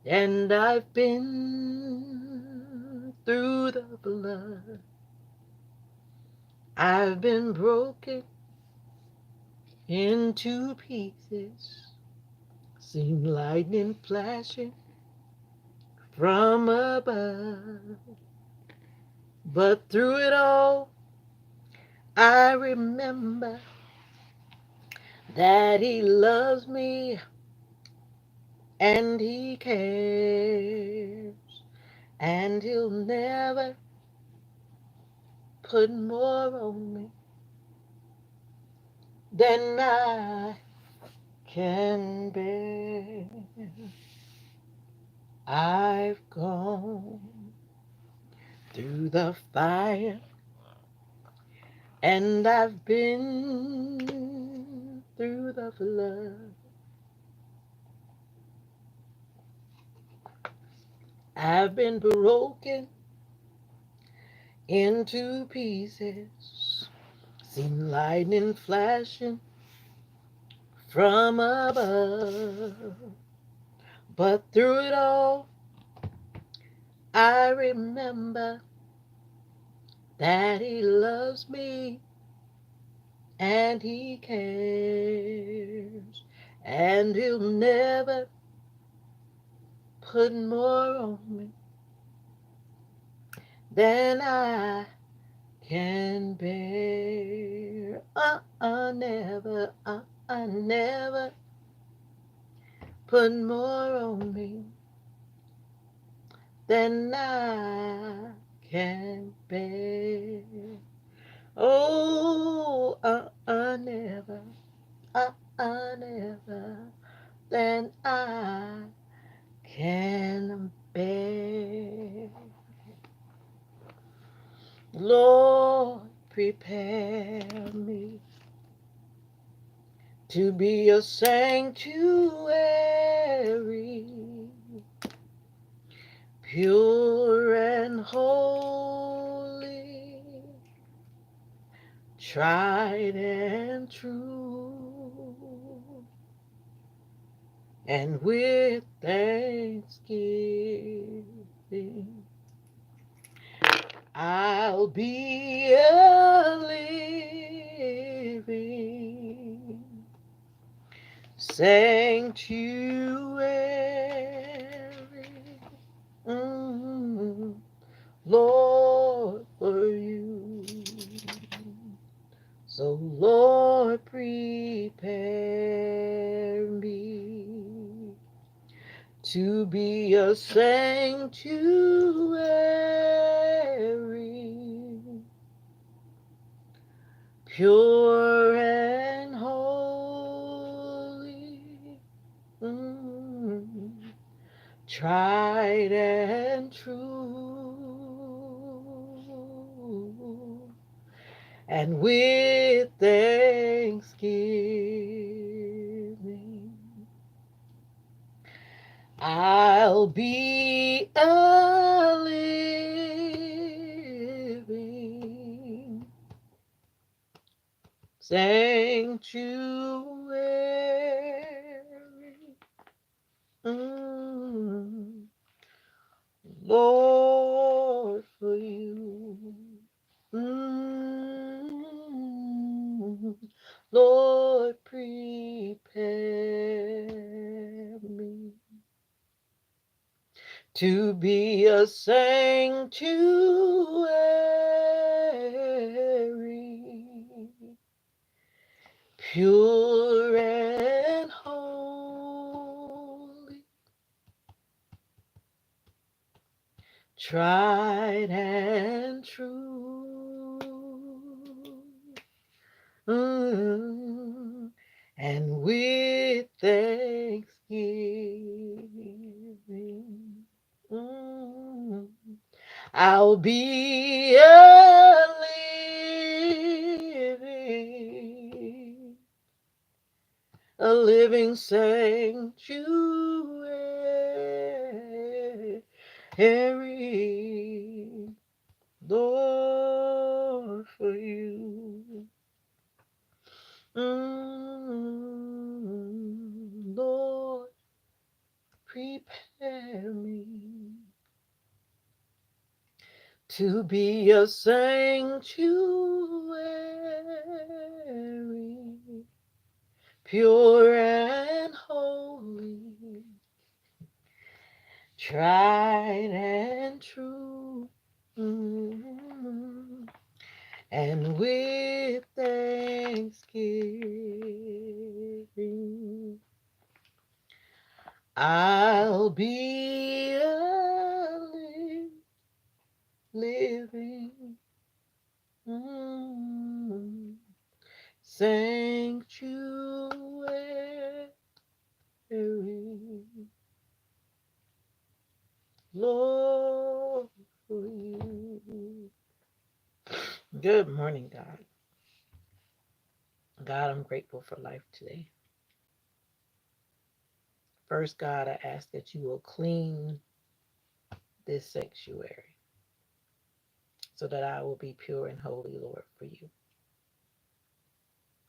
and I've been through the blood. I've been broken into pieces, seen lightning flashing from above. But through it all, I remember that He loves me and He cares, and He'll never put more on me than I can bear. I've gone through the fire, and I've been through the flood. I've been broken into pieces, seen lightning flashing from above. But through it all, I remember that He loves me and He cares, and He'll never put more on me than I can bear. Never, never put more on me than I can bear. Oh, never, never, than I can bear. Lord, prepare me to be a sanctuary, pure and holy, tried and true, and with thanksgiving I'll be a living sanctuary, Lord, for you. So, Lord, prepare me to be a sanctuary, pure and holy, tried and true, and with thanksgiving I'll be a living sanctuary, mm, Lord, for you. Mm, Lord, prepare me to be a sanctuary, pure and holy, tried and true, mm, and with thanksgiving, mm, I'll be a living sanctuary, Lord, for you. Lord, Prepare me to be a sanctuary, pure and holy, tried and true. Mm. And with thanksgiving, I'll be a living mm, sanctuary, Lord, for you. Good morning, God. God, I'm grateful for life today. First, God, I ask that you will clean this sanctuary so that I will be pure and holy, Lord, for you.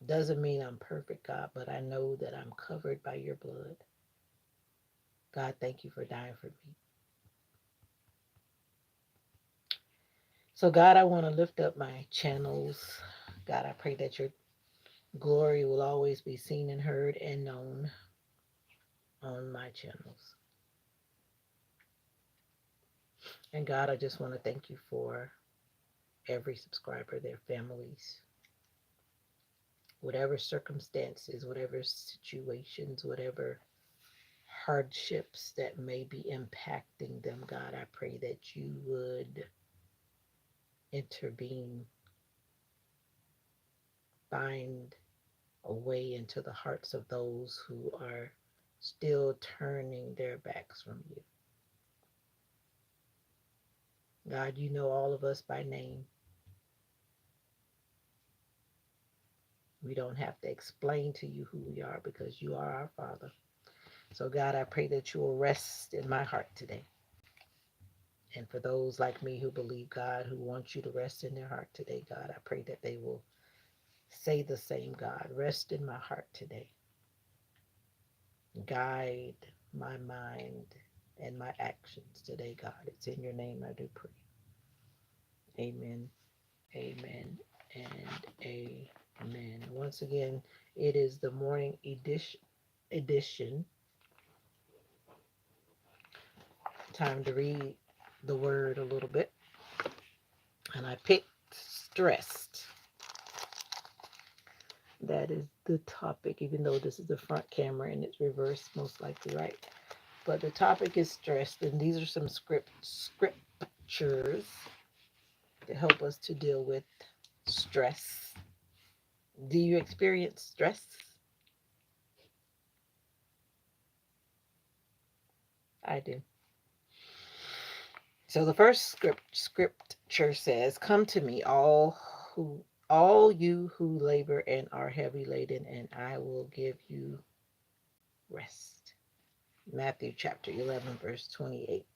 Doesn't mean I'm perfect, God, but I know that I'm covered by your blood. God, thank you for dying for me. So, God, I want to lift up my channels. God, I pray that your glory will always be seen and heard and known on my channels. And God, I just want to thank you for every subscriber, their families, whatever circumstances, whatever situations, whatever hardships that may be impacting them. God, I pray that you would intervene, find a way into the hearts of those who are still turning their backs from you. God, you know all of us by name. We don't have to explain to you who we are because you are our Father. So, God, I pray that you will rest in my heart today. And for those like me who believe God, who want you to rest in their heart today, God, I pray that they will say the same. God, rest in my heart today. Guide my mind and my actions today, God. It's in your name I do pray. Amen, amen, and amen. Once again, it is the morning edition. Time to read the word a little bit. And I picked stressed. That is the topic, even though this is the front camera and it's reversed, most likely, right? But the topic is stressed, and these are some scriptures to help us to deal with stress. Do you experience stress? I do. So the first scripture says, "Come to me, all you who labor and are heavy laden, and I will give you rest." Matthew chapter 11, verse 28.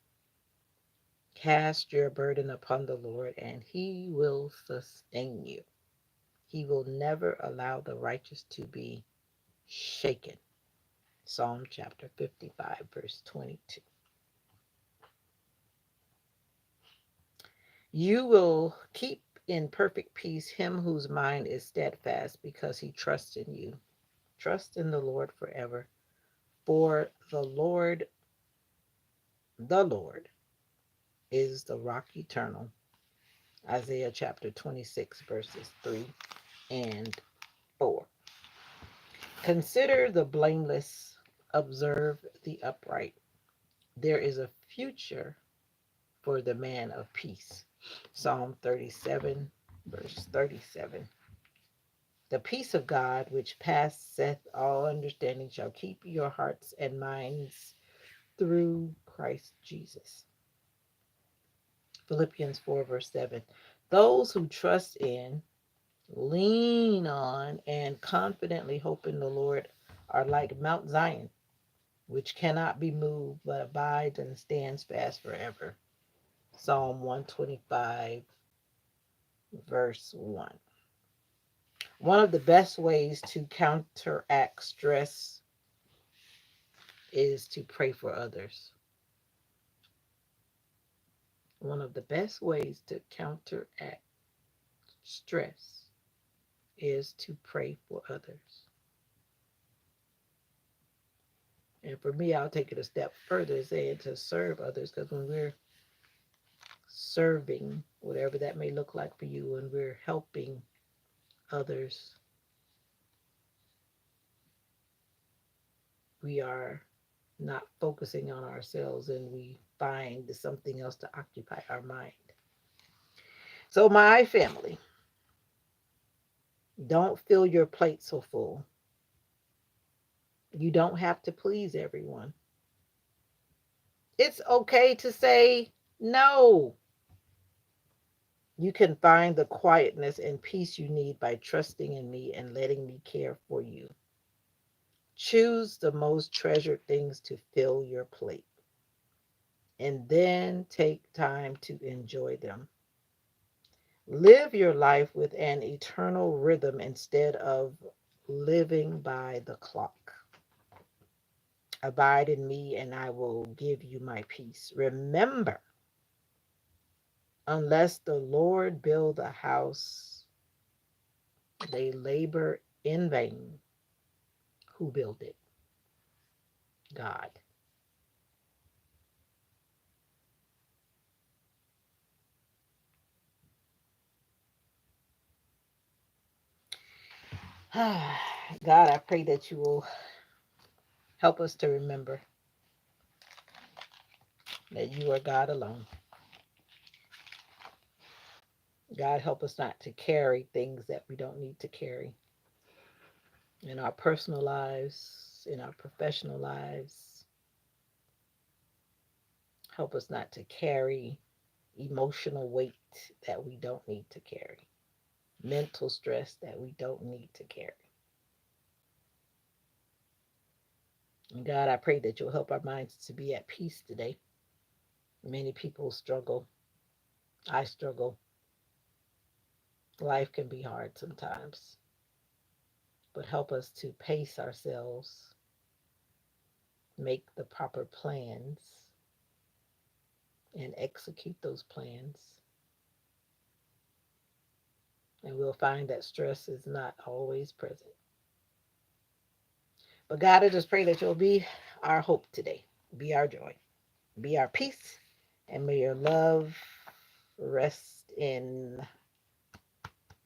Cast your burden upon the Lord, and he will sustain you. He will never allow the righteous to be shaken. Psalm chapter 55, verse 22. You will keep in perfect peace him whose mind is steadfast because he trusts in you. Trust in the Lord forever. For the Lord is the rock eternal. Isaiah chapter 26, verses 3 and 4. Consider the blameless, observe the upright. There is a future for the man of peace. Psalm 37, verse 37. The peace of God, which passeth all understanding, shall keep your hearts and minds through Christ Jesus. Philippians 4, verse 7. Those who trust in, lean on, and confidently hope in the Lord are like Mount Zion, which cannot be moved, but abides and stands fast forever. Psalm 125, verse 1. One of the best ways to counteract stress is to pray for others. One of the best ways to counteract stress is to pray for others. And for me, I'll take it a step further, saying to serve others, because when we're serving, whatever that may look like for you, when we're helping others, we are not focusing on ourselves and we find something else to occupy our mind. So, my family, don't fill your plate so full. You don't have to please everyone. It's okay to say no. You can find the quietness and peace you need by trusting in me and letting me care for you. Choose the most treasured things to fill your plate and then take time to enjoy them. Live your life with an eternal rhythm instead of living by the clock. Abide in me, and I will give you my peace. Remember, unless the Lord build a house, they labor in vain. Who built it? God. God, I pray that you will help us to remember that you are God alone. God, help us not to carry things that we don't need to carry in our personal lives, in our professional lives. Help us not to carry emotional weight that we don't need to carry, mental stress that we don't need to carry. And God, I pray that you'll help our minds to be at peace today. Many people struggle. I struggle. Life can be hard sometimes, but help us to pace ourselves, make the proper plans, and execute those plans. And we'll find that stress is not always present. But God, I just pray that you'll be our hope today, be our joy, be our peace, and may your love rest in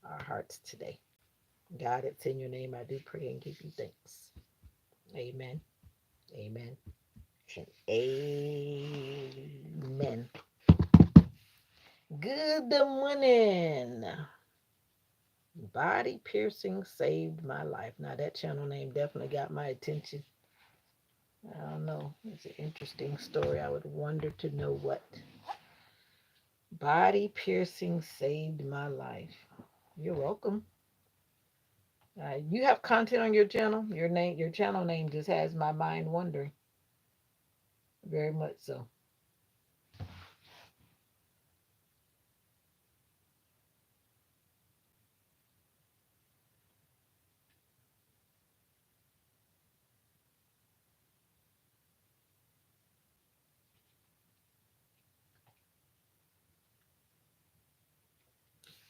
our hearts today. God, it's in your name I do pray and give you thanks. Amen. Amen. And amen. Good morning. Body piercing saved my life. Now that channel name definitely got my attention. I don't know. It's an interesting story. I would wonder to know what. Body piercing saved my life. You're welcome. You have content on your channel. Your channel name just has my mind wondering. Very much so.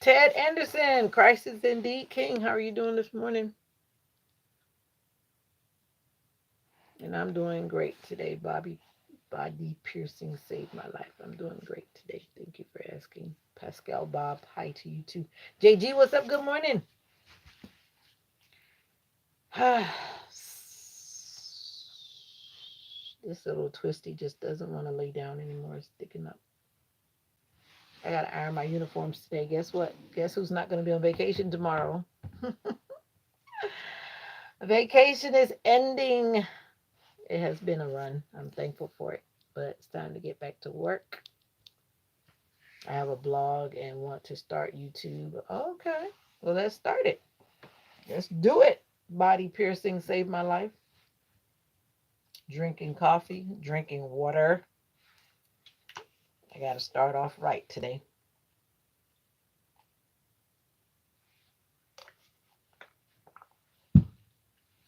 Ted Anderson, Christ is indeed King. How are you doing this morning? And I'm doing great today, Bobby. Body piercing saved my life. I'm doing great today. Thank you for asking. Pascal Bob, hi to you too. JG, what's up? Good morning. This little twisty just doesn't want to lay down anymore. It's sticking up. I got to iron my uniforms today. Guess what? Guess who's not going to be on vacation tomorrow? Vacation is ending. It has been a run. I'm thankful for it, but it's time to get back to work. I have a blog and want to start YouTube. Okay, well, let's start it. Let's do it. Body piercing saved my life. Drinking coffee, drinking water. I got to start off right today.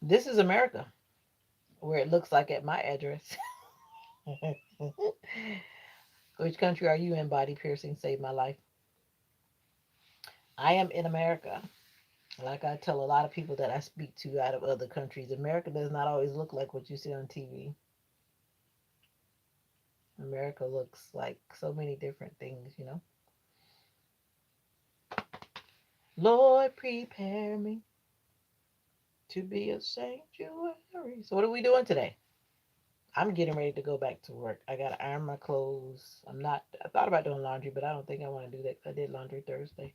This is America. where it looks like at my address. Which country are you in? Body piercing saved my life. I am in America. Like I tell a lot of people that I speak to out of other countries, America does not always look like what you see on TV. America looks like so many different things. Lord, prepare me to be a sanctuary. So, what are we doing today? I'm getting ready to go back to work. I got to iron my clothes. I thought about doing laundry, but I don't think I want to do that. I did laundry Thursday.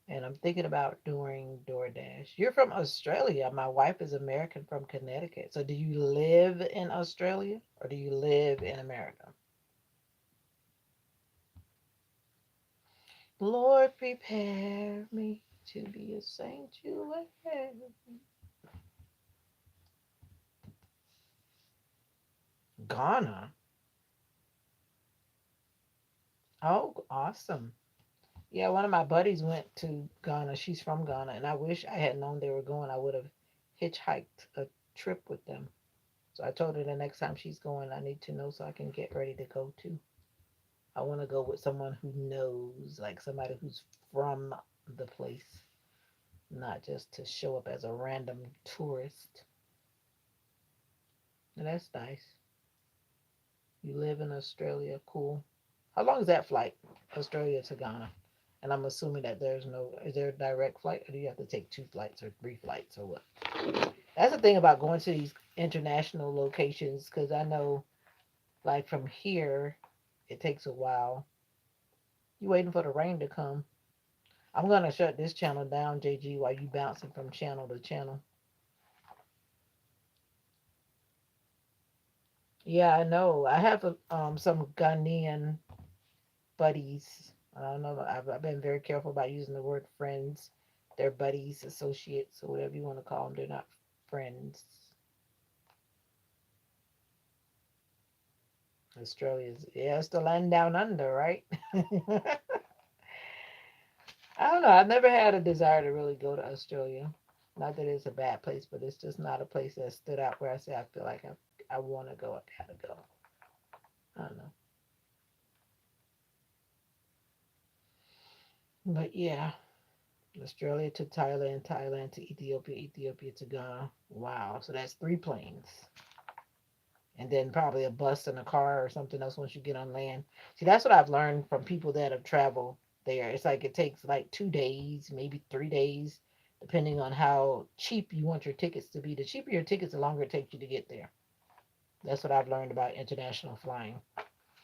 And I'm thinking about doing DoorDash. You're from Australia. My wife is American from Connecticut. So do you live in Australia or do you live in America? Lord, prepare me to be a sanctuary. Ghana. Oh, awesome. Yeah, one of my buddies went to Ghana. She's from Ghana, and I wish I had known they were going. I would have hitchhiked a trip with them. So I told her the next time she's going, I need to know so I can get ready to go too. I want to go with someone who knows, like somebody who's from the place, not just to show up as a random tourist. And that's nice. You live in Australia, cool. How long is that flight, Australia to Ghana? And I'm assuming that is there a direct flight, or do you have to take two flights or three flights or what? That's the thing about going to these international locations, because I know, like from here, it takes a while. You waiting for the rain to come. I'm gonna shut this channel down, JG, while you bouncing from channel to channel. Yeah, I know. I have some Ghanaian buddies. I don't know. I've been very careful about using the word friends. They're buddies, associates, or whatever you want to call them. They're not friends. Australia's, yeah, it's the land down under, right? I don't know. I've never had a desire to really go to Australia. Not that it's a bad place, but it's just not a place that stood out where I say I feel like I want to go. I gotta go. I don't know. But yeah, Australia to Thailand, Thailand to Ethiopia, Ethiopia to Ghana. Wow. So that's three planes. And then probably a bus and a car or something else once you get on land. See, that's what I've learned from people that have traveled there. It's like it takes like 2 days, maybe 3 days, depending on how cheap you want your tickets to be. The cheaper your tickets, the longer it takes you to get there. That's what I've learned about international flying.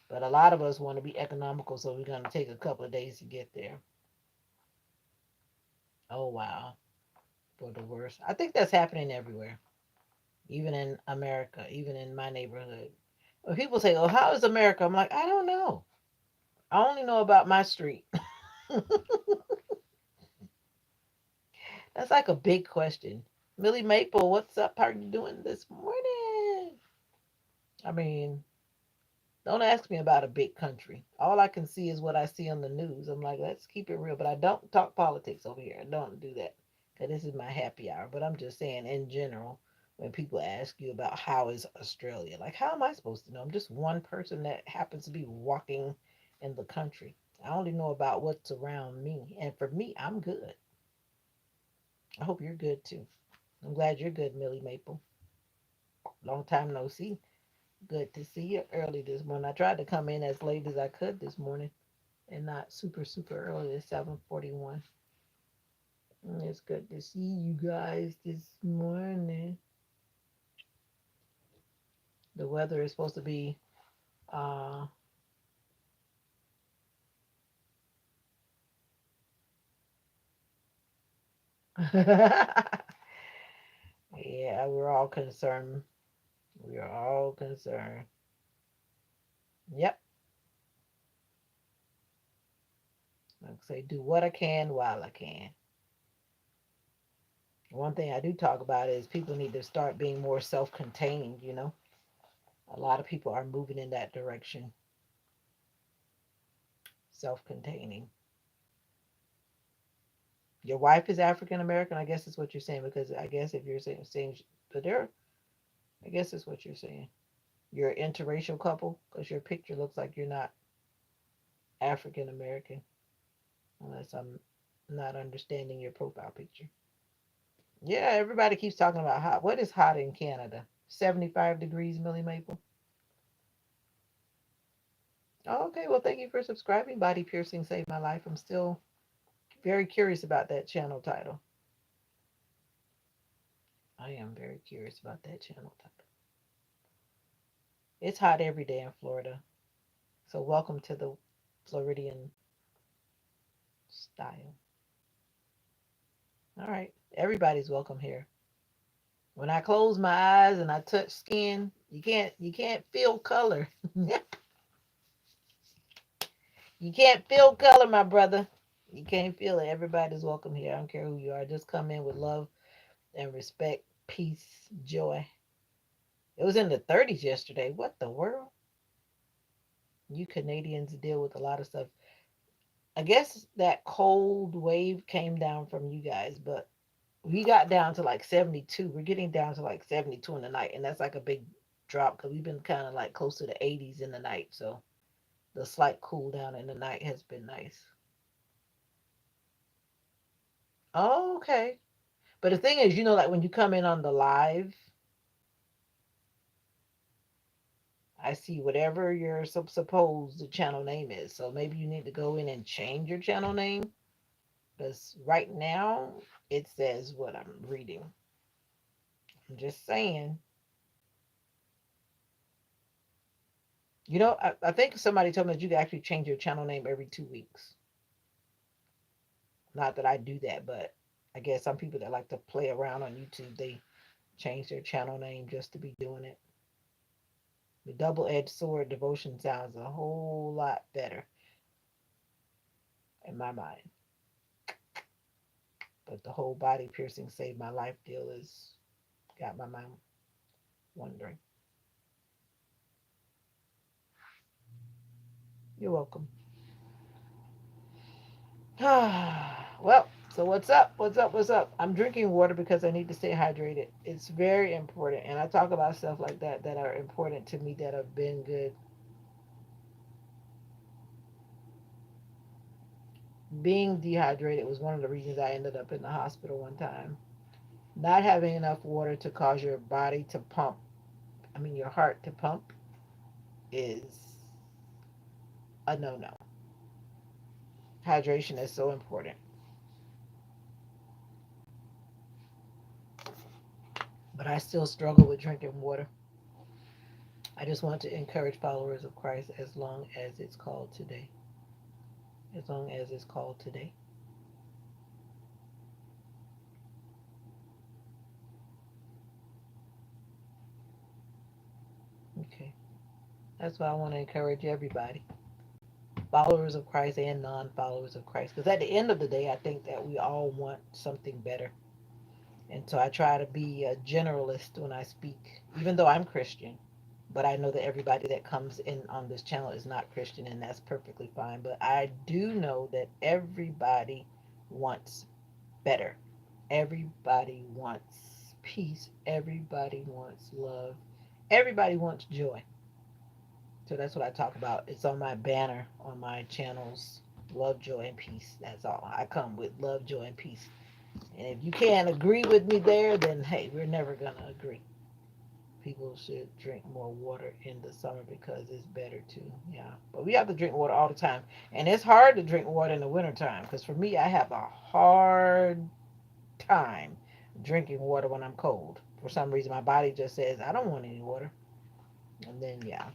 But a lot of us want to be economical, so we're going to take a couple of days to get there. Oh, wow. For the worst. I think that's happening everywhere, even in America, even in my neighborhood. When people say, "Oh, how is America?" I'm like, I don't know. I only know about my street. That's like a big question. Millie Maple, what's up? How are you doing this morning? I mean, don't ask me about a big country. All I can see is what I see on the news. I'm like, let's keep it real. But I don't talk politics over here. I don't do that. Because this is my happy hour. But I'm just saying, in general, when people ask you about how is Australia, like, how am I supposed to know? I'm just one person that happens to be walking in the country. I only know about what's around me. And for me, I'm good. I hope you're good too. I'm glad you're good, Millie Maple. Long time no see. Good to see you early this morning. I tried to come in as late as I could this morning and not super, super early at 7:41. It's good to see you guys this morning. The weather is supposed to be, uh, yeah, we're all concerned. We are all concerned. Yep. Like I say, do what I can while I can. One thing I do talk about is people need to start being more self contained. A lot of people are moving in that direction, self containing. Your wife is African American, I guess is what you're saying, because I guess if you're saying but I guess that's what you're saying. You're an interracial couple because your picture looks like you're not African American, unless I'm not understanding your profile picture. Yeah, everybody keeps talking about hot. What is hot in Canada? 75 degrees, Millie Maple. Oh, okay, well, thank you for subscribing. Body Piercing Saved My Life. I'm still very curious about that channel title. I am very curious about that channel title. It's hot every day in Florida. So, welcome to the Floridian style. All right, everybody's welcome here. When I close my eyes and I touch skin, you can't feel color. You can't feel color, my brother. You can't feel it. Everybody's welcome here. I don't care who you are. Just come in with love and respect, peace, joy. It was in the 30s yesterday. What the world? You Canadians deal with a lot of stuff. I guess that cold wave came down from you guys, but we got down to like 72. We're getting down to like 72 in the night, and that's like a big drop because we've been kind of like close to the 80s in the night. So the slight cool down in the night has been nice. Oh, okay. But the thing is, like when you come in on the live, I see whatever your supposed the channel name is. So maybe you need to go in and change your channel name. Because right now it says what I'm reading. I'm just saying. I think somebody told me that you can actually change your channel name every 2 weeks. Not that I do that, but I guess some people that like to play around on YouTube, they change their channel name just to be doing it. The double-edged sword devotion sounds a whole lot better in my mind. But the whole body piercing saved my life deal is got my mind wondering. You're welcome. Well, so what's up? What's up? What's up? I'm drinking water because I need to stay hydrated. It's very important. And I talk about stuff like that are important to me that have been good. Being dehydrated was one of the reasons I ended up in the hospital one time. Not having enough water to cause your body to pump, your heart to pump, is a no no. Hydration is so important. But I still struggle with drinking water. I just want to encourage followers of Christ as long as it's called today. As long as it's called today. Okay. That's why I want to encourage everybody, followers of Christ and non followers of Christ. Because at the end of the day, I think that we all want something better. And so I try to be a generalist when I speak, even though I'm Christian. But I know that everybody that comes in on this channel is not Christian, and that's perfectly fine. But I do know that everybody wants better. Everybody wants peace. Everybody wants love. Everybody wants joy. So that's what I talk about. It's on my banner on my channels. Love, joy, and peace. That's all. I come with love, joy, and peace. And if you can't agree with me there, then hey, we're never going to agree. People should drink more water in the summer because it's better too. Yeah. But we have to drink water all the time. And it's hard to drink water in the wintertime because for me, I have a hard time drinking water when I'm cold. For some reason, my body just says, I don't want any water. And then, yeah.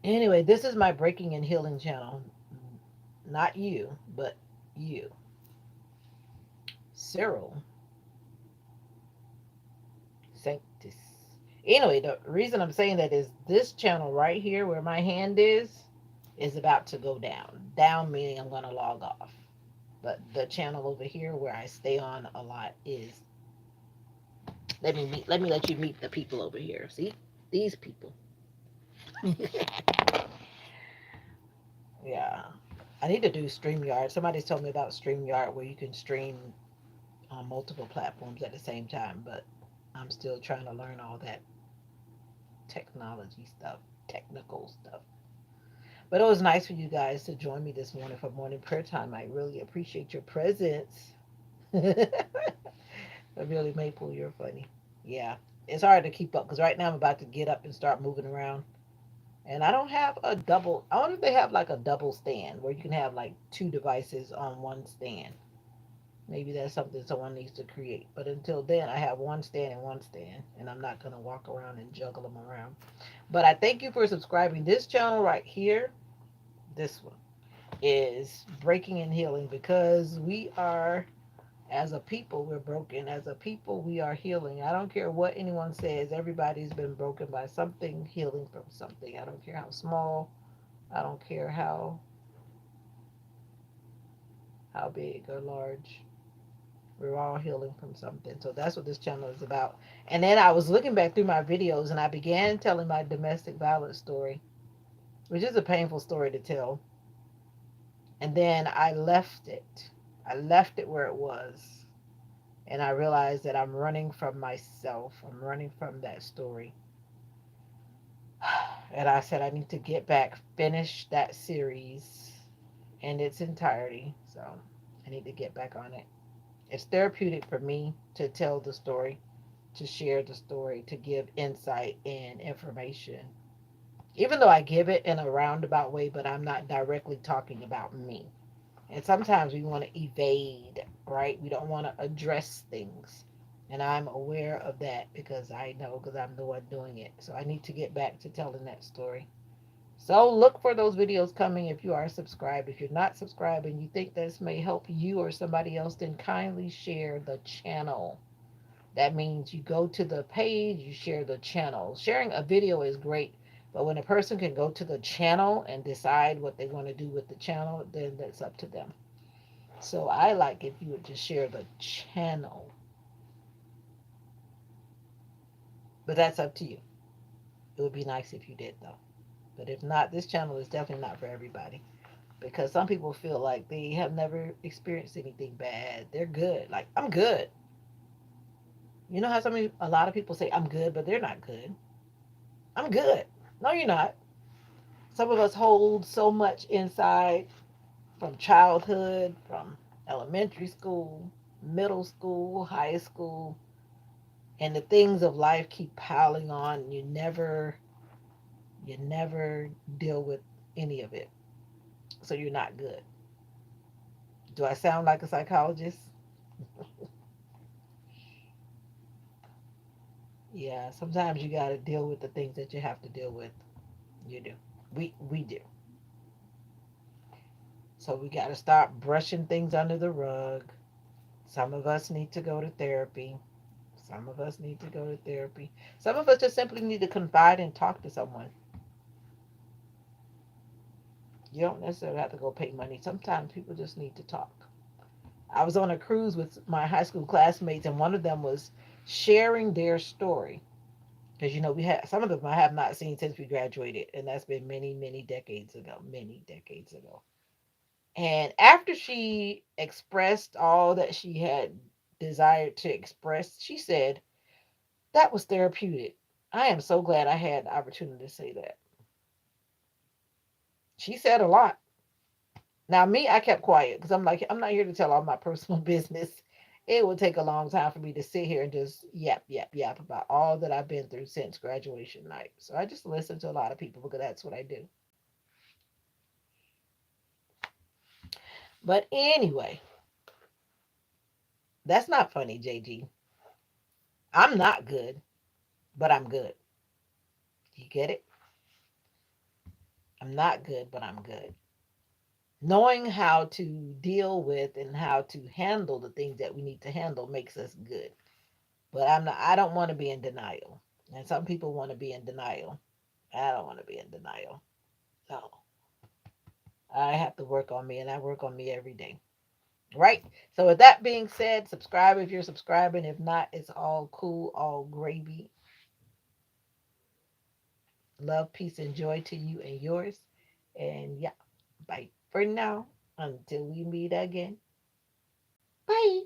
Anyway, this is my breaking and healing channel. Not you, but you. Cyril Sanctus. Anyway, the reason I'm saying that is this channel right here where my hand is about to go down. Down meaning I'm going to log off. But the channel over here where I stay on a lot is let me let you meet the people over here. See? These people. Yeah. I need to do StreamYard. Somebody's told me about StreamYard where you can stream on multiple platforms at the same time, but I'm still trying to learn all that technology stuff, technical stuff. But it was nice for you guys to join me this morning for morning prayer time. I really appreciate your presence. Really, Maple, you're funny. Yeah, it's hard to keep up because right now I'm about to get up and start moving around. And I don't have a double. I wonder if they have like a double stand where you can have like two devices on one stand. Maybe that's something someone needs to create. But until then, I have one stand and one stand, and I'm not going to walk around and juggle them around. But I thank you for subscribing. This channel right here, this one, is Breaking and Healing because we are, as a people, we're broken. As a people, we are healing. I don't care what anyone says. Everybody's been broken by something, healing from something. I don't care how small. I don't care how big or large. We're all healing from something. So that's what this channel is about. And then I was looking back through my videos and I began telling my domestic violence story, which is a painful story to tell. And then I left it. I left it where it was. And I realized that I'm running from myself. I'm running from that story. And I said I need to get back, finish that series in its entirety. So I need to get back on it. It's therapeutic for me to tell the story, to share the story, to give insight and information. Even though I give it in a roundabout way, but I'm not directly talking about me. And sometimes we want to evade, right? We don't want to address things. And I'm aware of that because I know because I'm the one doing it. So I need to get back to telling that story. So look for those videos coming if you are subscribed. If you're not subscribed and you think this may help you or somebody else, then kindly share the channel. That means you go to the page, you share the channel. Sharing a video is great, but when a person can go to the channel and decide what they want to do with the channel, then that's up to them. So I like if you would just share the channel, but that's up to you. It would be nice if you did though. But if not, this channel is definitely not for everybody because some people feel like they have never experienced anything bad. They're good. Like, I'm good. You know how a lot of people say I'm good, but they're not good. I'm good. No, you're not. Some of us hold so much inside from childhood, from elementary school, middle school, high school, and the things of life keep piling on. And you never deal with any of it. So you're not good. Do I sound like a psychologist? Yeah, sometimes you got to deal with the things that you have to deal with. You do. We do. So we got to start brushing things under the rug. Some of us need to go to therapy. Some of us need to go to therapy. Some of us just simply need to confide and talk to someone. You don't necessarily have to go pay money. Sometimes people just need to talk. I was on a cruise with my high school classmates, and one of them was sharing their story. Because, we had some of them I have not seen since we graduated, and that's been many, many decades ago. Many decades ago. And after she expressed all that she had desired to express, she said, that was therapeutic. I am so glad I had the opportunity to say that. She said a lot. Now, me, I kept quiet because I'm like, I'm not here to tell all my personal business. It would take a long time for me to sit here and just yap, yap, yap about all that I've been through since graduation night. So I just listen to a lot of people because that's what I do. But anyway, that's not funny, JG. I'm not good, but I'm good. You get it? I'm not good, but I'm good. Knowing how to deal with and how to handle the things that we need to handle makes us good. But I don't want to be in denial. And some people want to be in denial. I don't want to be in denial. No. I have to work on me and I work on me every day. Right? So with that being said, subscribe if you're subscribing. If not, it's all cool, all gravy. Love, peace, and joy to you and yours. And yeah, bye for now. Until we meet again. Bye.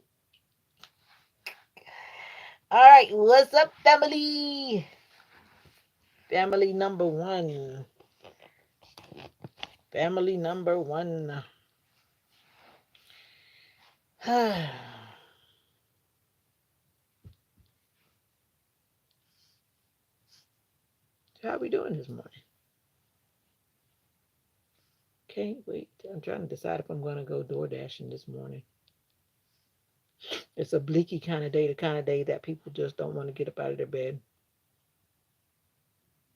All right, what's up, family? Family number one. Family number one. How we doing this morning? Can't wait. I'm trying to decide if I'm going to go door dashing this morning. It's a bleaky kind of day, the kind of day that people just don't want to get up out of their bed.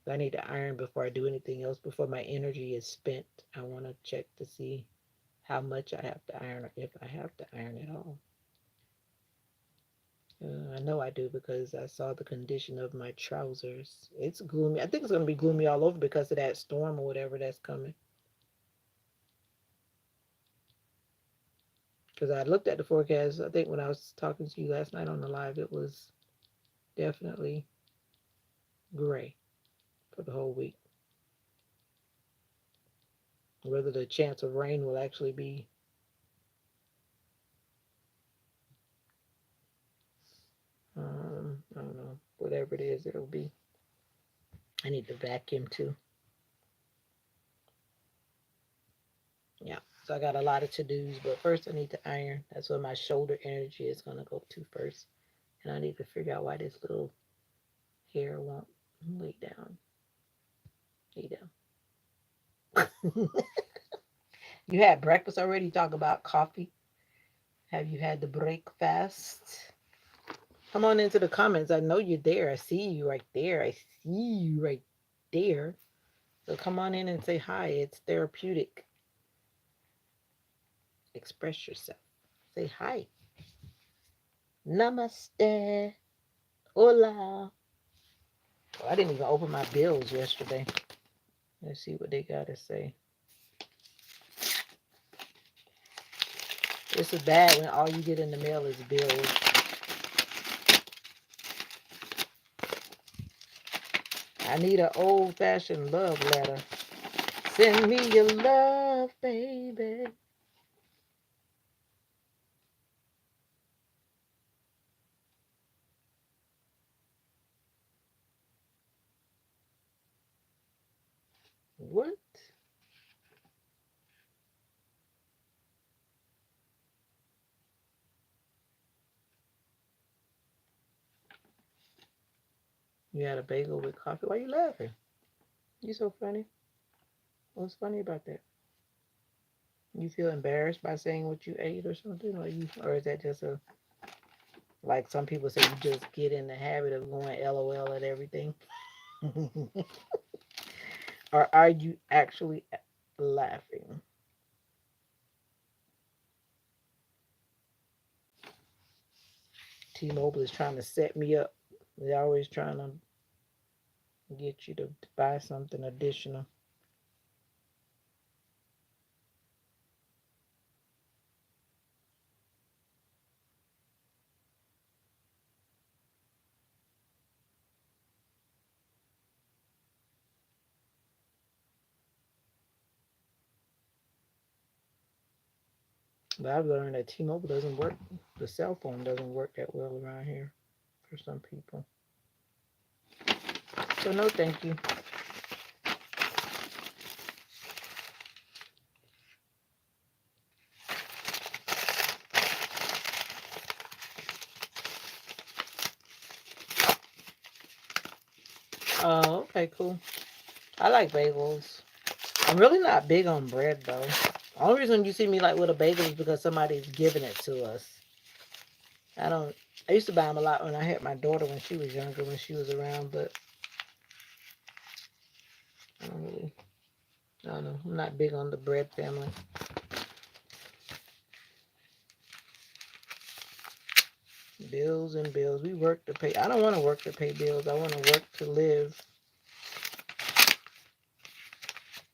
I need to iron before I do anything else, before my energy is spent. I want to check to see how much I have to iron, or if I have to iron at all. I know I do because I saw the condition of my trousers. It's gloomy. I think it's going to be gloomy all over because of that storm or whatever that's coming. Because I looked at the forecast, I think when I was talking to you last night on the live, it was definitely gray for the whole week. Whether the chance of rain will actually be, I don't know, whatever it is, it'll be. I need to vacuum too. Yeah, so I got a lot of to-dos, but first I need to iron. That's where my shoulder energy is going to go to first. And I need to figure out why this little hair won't lay down. Lay down. You had breakfast already? Talk about coffee. Have you had the breakfast? Come on into the comments. I know you're there. I see you right there. I see you right there. So come on in and say hi. It's therapeutic. Express yourself. Say hi. Namaste. Hola. Oh, I didn't even open my bills yesterday. Let's see what they got to say. This is bad when all you get in the mail is bills. I need an old-fashioned love letter. Send me your love, baby. What? You had a bagel with coffee? Why are you laughing? You so funny. What's funny about that? You feel embarrassed by saying what you ate or something? Or is that just a, like some people say, you just get in the habit of going LOL at everything? Or are you actually laughing? T-Mobile is trying to set me up. They're always trying to get you to buy something additional. But I've learned that T-Mobile doesn't work. The cell phone doesn't work that well around here for some people. So no, thank you. Oh, okay, cool. I like bagels. I'm really not big on bread though. The only reason you see me like with a bagel is because somebody's giving it to us. I don't. I used to buy them a lot when I had my daughter when she was younger, when she was around, but I don't really. I don't know. I'm not big on the bread family. Bills and bills. We work to pay. I don't want to work to pay bills. I want to work to live.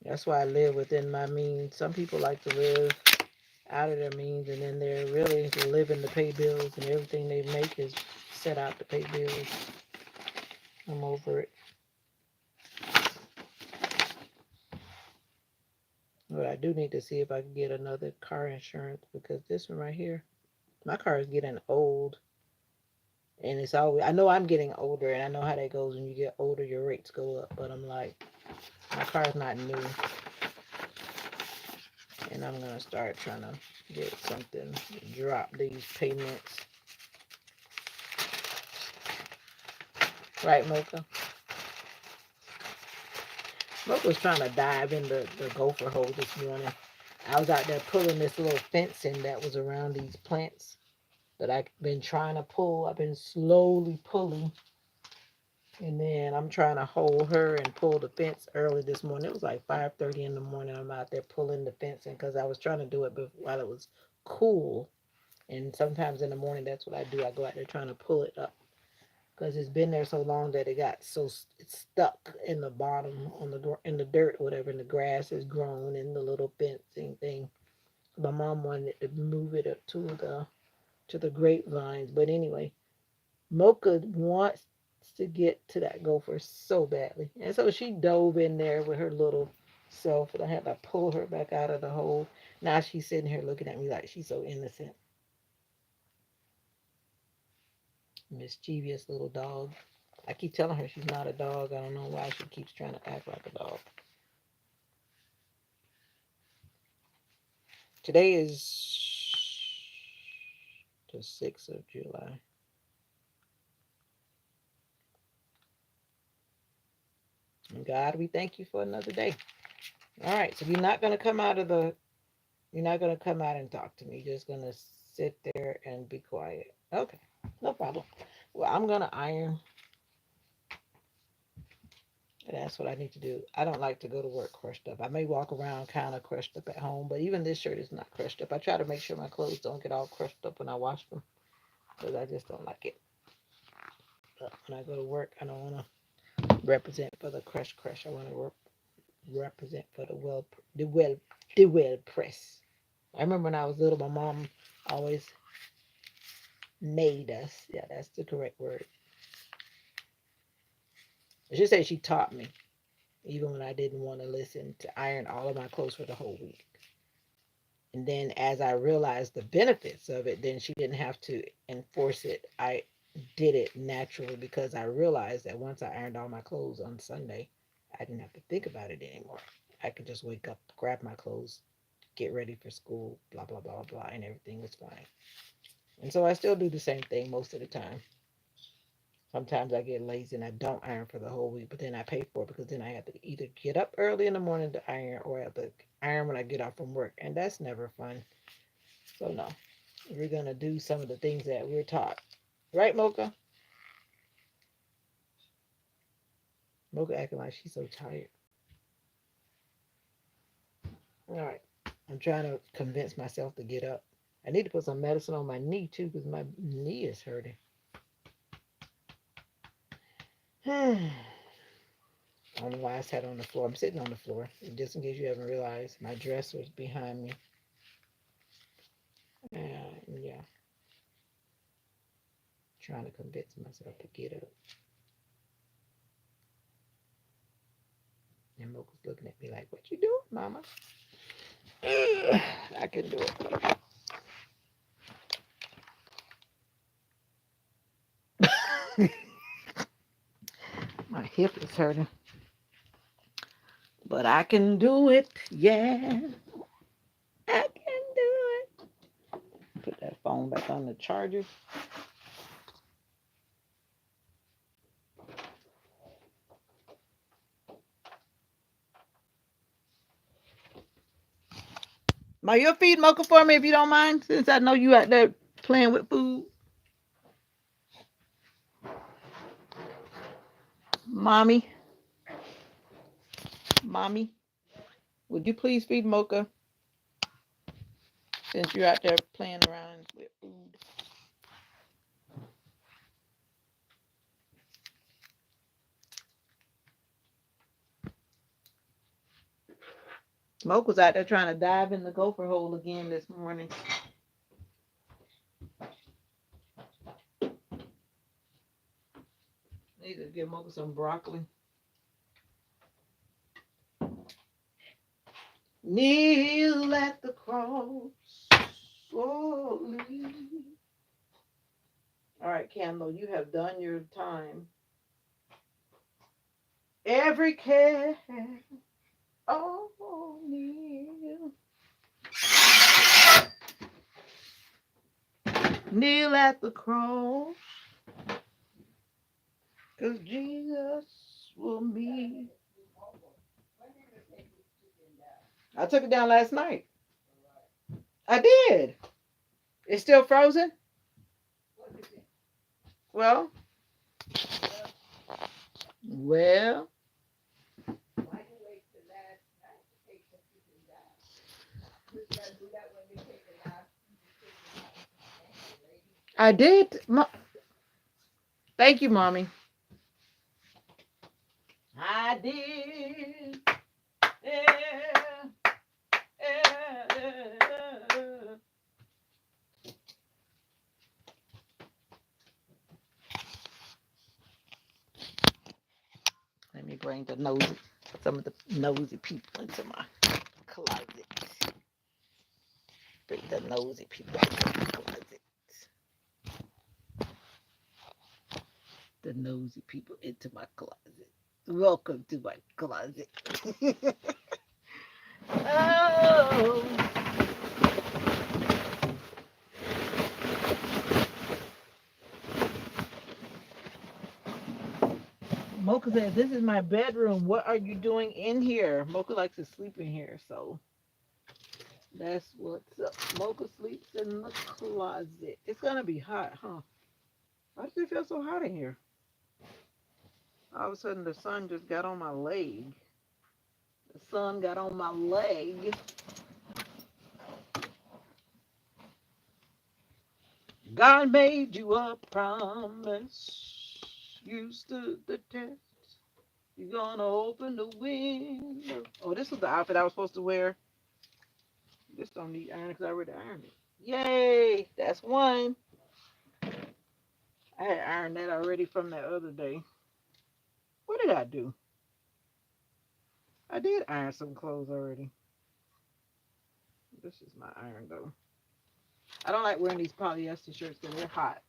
That's why I live within my means. Some people like to live out of their means, and then they're really living to pay bills, and everything they make is set out to pay bills. I'm over it. But I do need to see if I can get another car insurance because this one right here, my car is getting old. And it's always, I know I'm getting older, and I know how that goes. When you get older, your rates go up. But I'm like, my car's not new, and I'm gonna start trying to get something to drop these payments. Right, Mocha? Mocha was trying to dive in the gopher hole this morning. I was out there pulling this little fencing that was around these plants that I've been trying to pull. I've been slowly pulling. And then I'm trying to hold her and pull the fence early this morning. It was like 5:30 in the morning. I'm out there pulling the fencing because I was trying to do it while it was cool. And sometimes in the morning, that's what I do. I go out there trying to pull it up because it's been there so long that it got so it's stuck in the bottom on the in the dirt or whatever, and the grass is grown in the little fencing thing. My mom wanted to move it up to the grapevines, but anyway, Mocha wants to get to that gopher so badly. And so she dove in there with her little self, and I had to pull her back out of the hole. Now she's sitting here looking at me like she's so innocent. Mischievous little dog. I keep telling her she's not a dog. I don't know why she keeps trying to act like a dog. Today is the 6th of July. And God, we thank you for another day. All right, so you're not gonna come out and talk to me. You're just gonna sit there and be quiet. Okay, no problem. Well, I'm gonna iron. And that's what I need to do. I don't like to go to work crushed up. I may walk around kind of crushed up at home, but even this shirt is not crushed up. I try to make sure my clothes don't get all crushed up when I wash them because I just don't like it. But when I go to work, I don't want to represent for the crush. I want to represent for the well press. I remember when I was little, my mom always made us. Yeah, that's the correct word. I should say she taught me, even when I didn't want to listen, to iron all of my clothes for the whole week. And then as I realized the benefits of it, then she didn't have to enforce it. I did it naturally because I realized that once I ironed all my clothes on Sunday, I didn't have to think about it anymore. I could just wake up, grab my clothes, get ready for school, blah, blah, blah, blah, and everything was fine. And so I still do the same thing most of the time. Sometimes I get lazy and I don't iron for the whole week, but then I pay for it because then I have to either get up early in the morning to iron or I have to iron when I get off from work. And that's never fun. So, no, we're going to do some of the things that we're taught. Right, Mocha? Mocha acting like she's so tired. All right. I'm trying to convince myself to get up. I need to put some medicine on my knee, too, because my knee is hurting. I don't know why I sat on the floor. I'm sitting on the floor. Just in case you haven't realized, my dresser is behind me. Yeah, trying to convince myself to get up. And Mocha's looking at me like, what you doing, mama? I can do it. My hip is hurting. But I can do it. Yeah, I can do it. Put that phone back on the charger. Ma, you'll feed Mocha for me if you don't mind, since I know you out there playing with food. Mommy, mommy, would you please feed Mocha since you're out there playing around with food? Mocha's out there trying to dive in the gopher hole again this morning. Need to give Mocha some broccoli. Kneel at the cross slowly. All right, Candle, you have done your time. Every care on you. Kneel at the cross, 'cause Jesus will meet. I took it down last night. I did. It's still frozen? Well, well, I did. Thank you, Mommy. I did. Yeah, yeah. Let me bring some of the nosy people into my closet. Bring the nosy people into my closet. The nosy people into my closet. Welcome to my closet. Oh. Mocha said, "This is my bedroom. What are you doing in here?" Mocha likes to sleep in here, so that's what's up. Mocha sleeps in the closet. It's gonna be hot, huh? Why does it feel so hot in here? All of a sudden, the sun just got on my leg. The sun got on my leg. God made you a promise. You stood the test. You're gonna open the window. Oh, this was the outfit I was supposed to wear. This don't need iron because I already ironed it. Yay! That's one. I had ironed that already from that other day. What did I do? I did iron some clothes already. This is my iron though. I don't like wearing these polyester shirts because they're hot.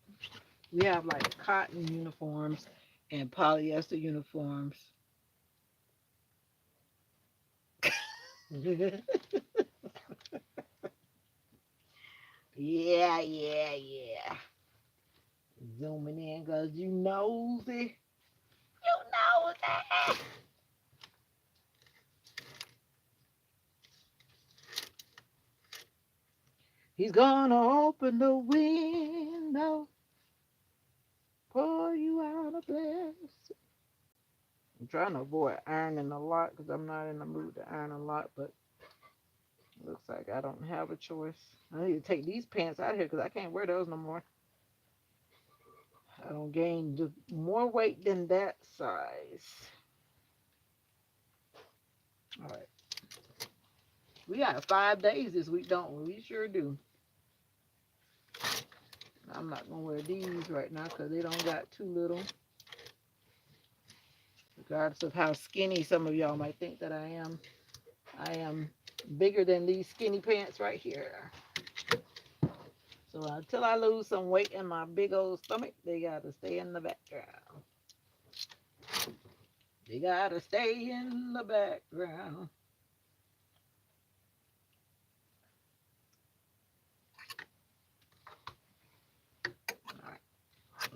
We have like cotton uniforms and polyester uniforms. Yeah, yeah, yeah. Zooming in because you nosy. You nosy. He's gonna open the window, pour you out a blessing. I'm trying to avoid ironing a lot because I'm not in the mood to iron a lot, but it looks like I don't have a choice. I need to take these pants out of here because I can't wear those no more. I don't gain more weight than that size. All right. We got 5 days this week, don't we? We sure do. I'm not going to wear these right now because they don't got too little. Regardless of how skinny some of y'all might think that I am bigger than these skinny pants right here. So until I lose some weight in my big old stomach, they got to stay in the background. They got to stay in the background. All right.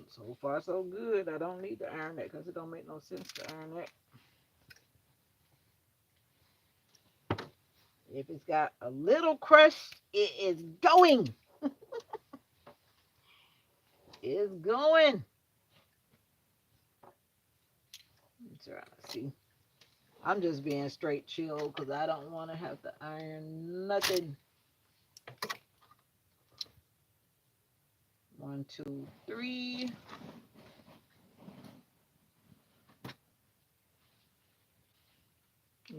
So far, so good. I don't need to iron that because it don't make no sense to iron that. If it's got a little crush, it is going. It's going. I'm trying to see. I'm just being straight chill because I don't want to have to iron nothing. 1, 2, 3.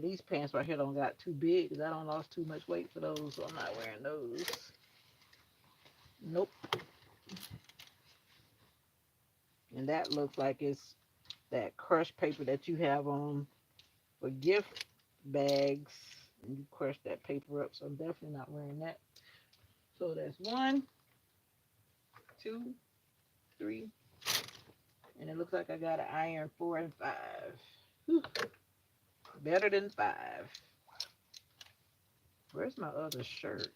These pants right here don't got too big because I don't lost too much weight for those, so I'm not wearing those. Nope. And that looks like it's that crushed paper that you have on for gift bags. And you crush that paper up, so I'm definitely not wearing that. So that's 1, 2, 3. And it looks like I got to iron 4 and 5. Whew. Better than 5. Where's my other shirt?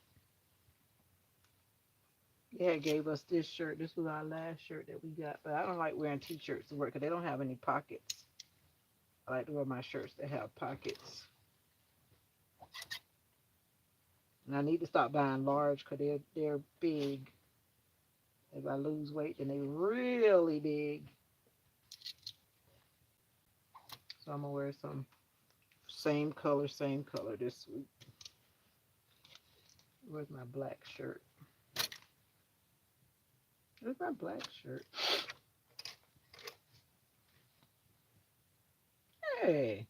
Yeah, it gave us this shirt. This was our last shirt that we got. But I don't like wearing t-shirts to work because they don't have any pockets. I like to wear my shirts that have pockets. And I need to stop buying large because they're big. If I lose weight, then they're really big. So I'm going to wear some same color this week. Where's my black shirt? Where's my black shirt? Hey.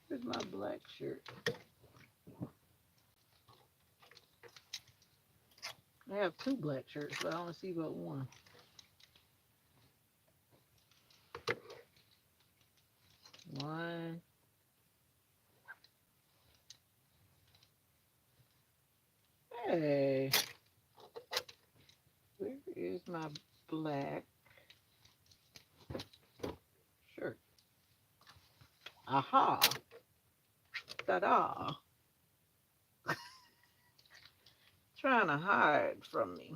Where's my black shirt? I have 2 black shirts, but I only see but one. One. Hey. Where is my black shirt? Aha. Ta-da. Trying to hide from me.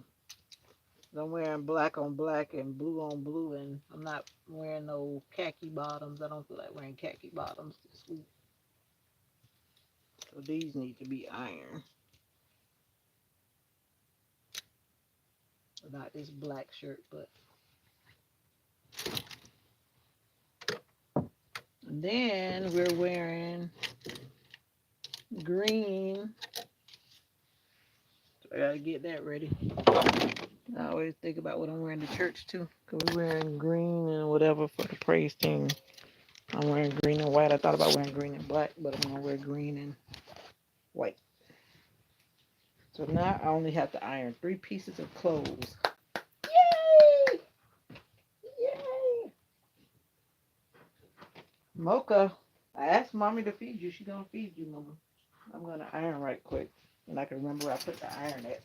I'm wearing black on black and blue on blue, and I'm not wearing no khaki bottoms. I don't feel like wearing khaki bottoms this week. So these need to be ironed. Not this black shirt, but. And then we're wearing green. So I gotta get that ready. I always think about what I'm wearing to church too. Because we're wearing green and whatever for the praise team. I'm wearing green and white. I thought about wearing green and black, but I'm gonna wear green and white. So now I only have to iron 3 pieces of clothes. Yay! Yay! Mocha, I asked mommy to feed you. She gonna feed you, mama. I'm gonna iron right quick. And I can remember where I put the iron at.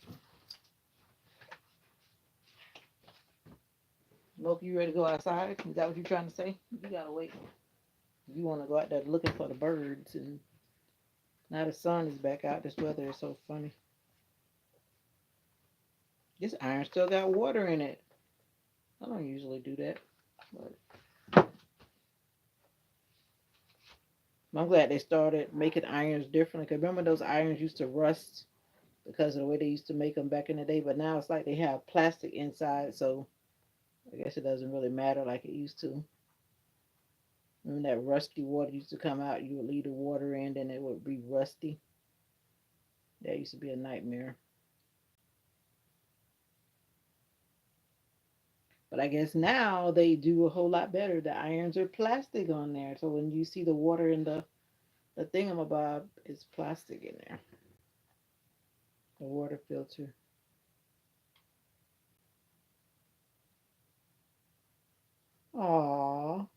Mocha, you ready to go outside? Is that what you're trying to say? You gotta wait. You wanna go out there looking for the birds, and now the sun is back out. This weather is so funny. This iron still got water in it. I don't usually do that. But I'm glad they started making irons differently. Because remember those irons used to rust because of the way they used to make them back in the day. But now it's like they have plastic inside. So I guess it doesn't really matter like it used to. When that rusty water used to come out, you would leave the water in, then it would be rusty. That used to be a nightmare. But I guess now they do a whole lot better. The irons are plastic on there. So when you see the water in the thingamabob, it's plastic in there. The water filter. Aww.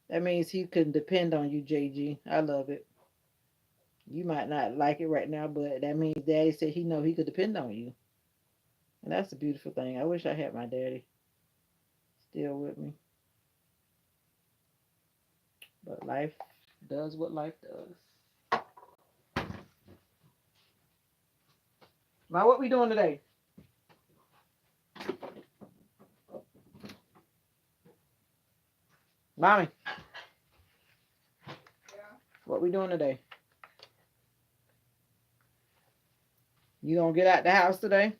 That means he can depend on you, JG. I love it. You might not like it right now, but that means Daddy said he know he could depend on you. And that's a beautiful thing. I wish I had my daddy still with me. But life does what life does. Now, what we doing today? Mommy. Yeah. What we doing today? You gonna get out the house today?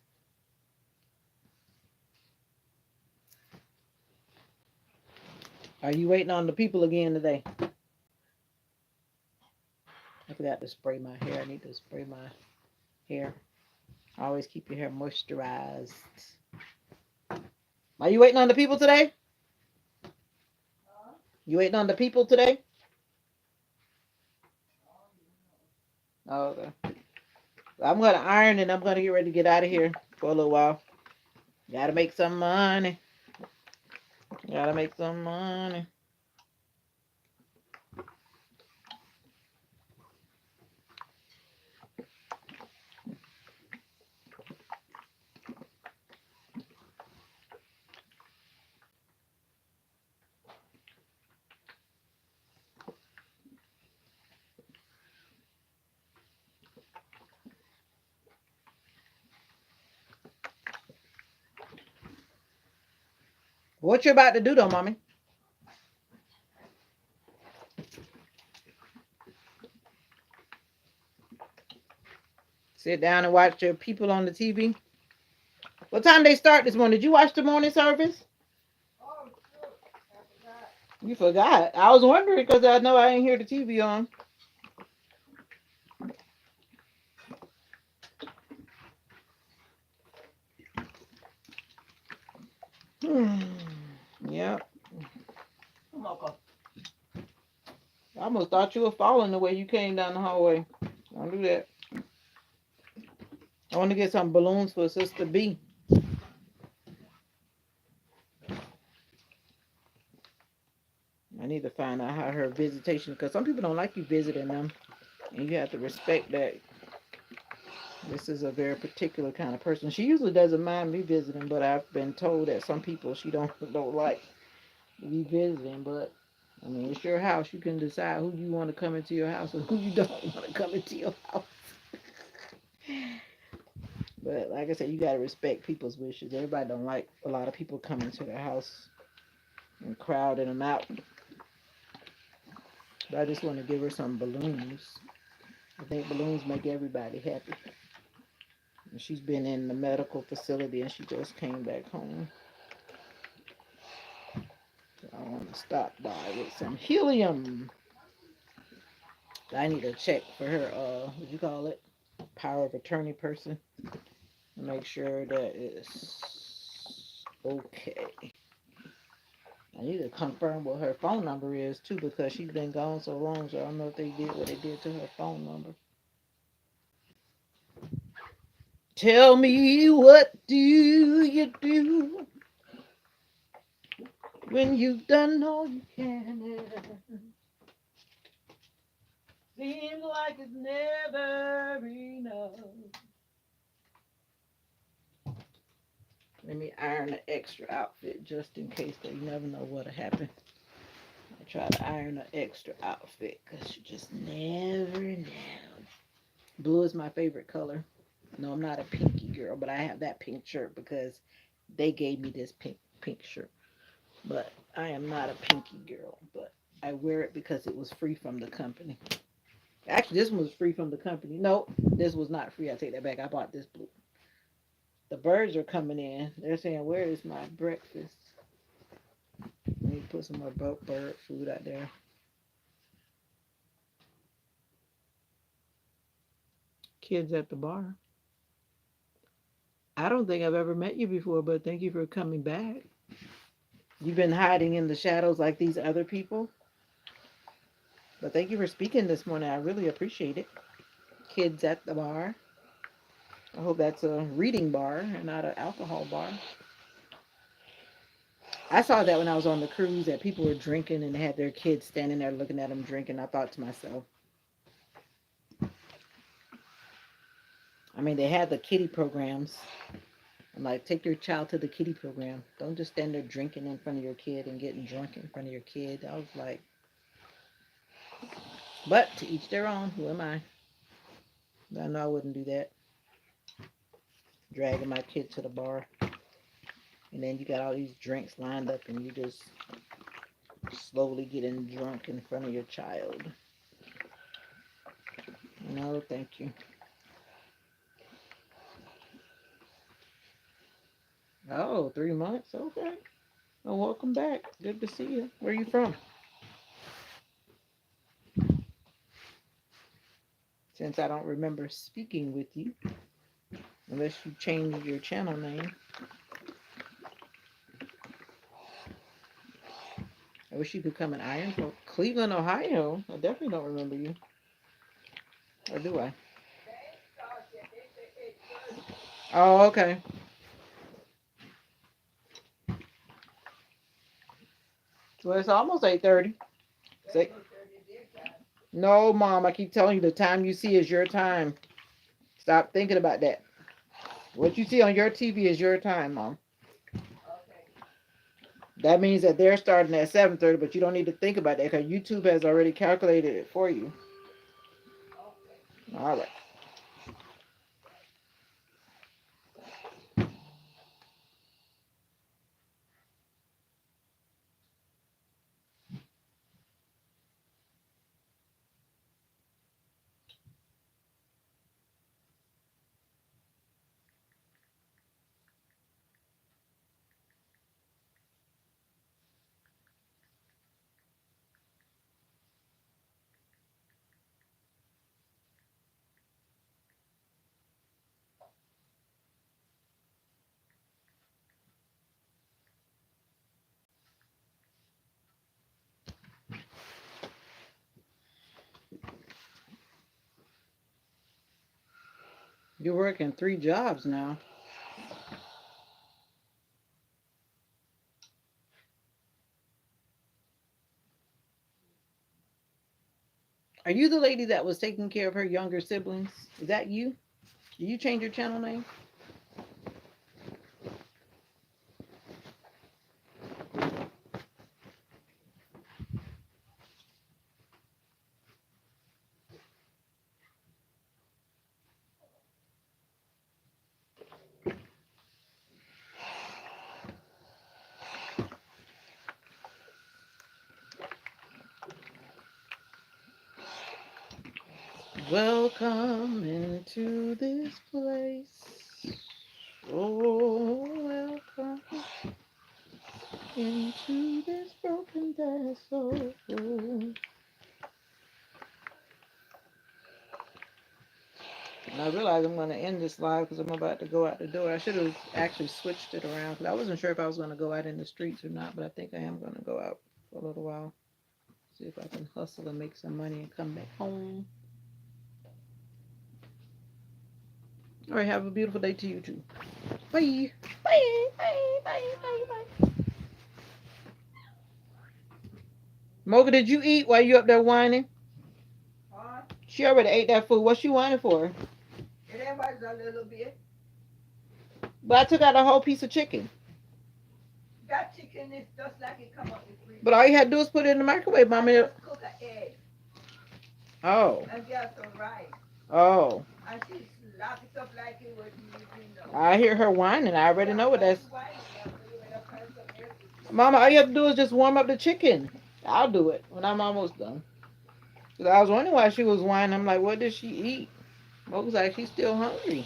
Are you waiting on the people again today? I forgot to spray my hair. I need to spray my hair. Always keep your hair moisturized. Are you waiting on the people today? You waiting on the people today? Oh, okay. I'm gonna iron and I'm gonna get ready to get out of here for a little while. Gotta make some money. Gotta make some money. What you about to do though, mommy? Sit down and watch your people on the TV. What time they start this morning? Did you watch the morning service? You forgot. I was wondering because I know I didn't hear the TV on. Yep. I almost thought you were falling the way you came down the hallway. Don't do that. I want to get some balloons for Sister B. I need to find out how her visitation, because some people don't like you visiting them, and you have to respect that. This is a very particular kind of person. She usually doesn't mind me visiting, but I've been told that some people she don't like me visiting. But I mean, it's your house. You can decide who you want to come into your house and who you don't want to come into your house. But like I said, you gotta respect people's wishes. Everybody don't like a lot of people coming to their house and crowding them out. But I just want to give her some balloons. I think balloons make everybody happy. And she's been in the medical facility and she just came back home. So I want to stop by with some helium. I need to check for her, what you call it? Power of attorney person. Make sure that it's okay. I need to confirm what her phone number is too, because she's been gone so long, so I don't know if they did what they did to her phone number. Tell me, what do you do when you've done all you can? Seems like it's never enough. Let me iron an extra outfit just in case, though. You never know what'll happen. I try to iron an extra outfit because you just never know. Blue is my favorite color. No, I'm not a pinky girl, but I have that pink shirt because they gave me this pink shirt. But I am not a pinky girl, but I wear it because it was free from the company. Actually, this one was free from the company. No, this was not free. I take that back. I bought this blue. The birds are coming in. They're saying, "Where is my breakfast?" I need to put some more bird food out there. Kids at the bar. I don't think I've ever met you before, but thank you for coming back. You've been hiding in the shadows like these other people. But thank you for speaking this morning. I really appreciate it. Kids at the bar. I hope that's a reading bar and not an alcohol bar. I saw that when I was on the cruise that people were drinking and had their kids standing there looking at them drinking. I thought to myself, I mean, they had the kiddie programs. I'm like, take your child to the kiddie program. Don't just stand there drinking in front of your kid and getting drunk in front of your kid. I was like, but to each their own. Who am I? I know I wouldn't do that. Dragging my kid to the bar. And then you got all these drinks lined up and you just slowly getting drunk in front of your child. No, thank you. Oh, 3 months? Okay. Well, welcome back. Good to see you. Where are you from? Since I don't remember speaking with you, unless you changed your channel name. I wish you could come in Iron from Cleveland, Ohio. I definitely don't remember you. Or do I? Oh, okay. Well, it's almost 8:30. Say, no, Mom, I keep telling you the time you see is your time. Stop thinking about that. What you see on your TV is your time, Mom. That means that they're starting at 7:30, but you don't need to think about that because YouTube has already calculated it for you. All right. You're working 3 jobs now. Are you the lady that was taking care of her younger siblings? Is that you? Did you change your channel name? Welcome into this place. Oh, welcome into this broken vessel. And I realize I'm going to end this live because I'm about to go out the door. I should have actually switched it around because I wasn't sure if I was going to go out in the streets or not, but I think I am going to go out for a little while. See if I can hustle and make some money and come back home. All right, have a beautiful day to you too. Bye. Bye. Bye. Bye. Bye. Bye. Mocha, did you eat while you up there whining? Huh? She already ate that food. What's she whining for? It ain't was a little bit. But I took out a whole piece of chicken. That chicken is just like it come up the freezer. But all you had to do is put it in the microwave, Mommy. Just cook an egg. Oh. And get some rice. Oh. And she slap it up like it was eating. I hear her whining. I already know what that's. Mama, all you have to do is just warm up the chicken. I'll do it when I'm almost done. Cause I was wondering why she was whining. I'm like, what did she eat? Looks like she's still hungry.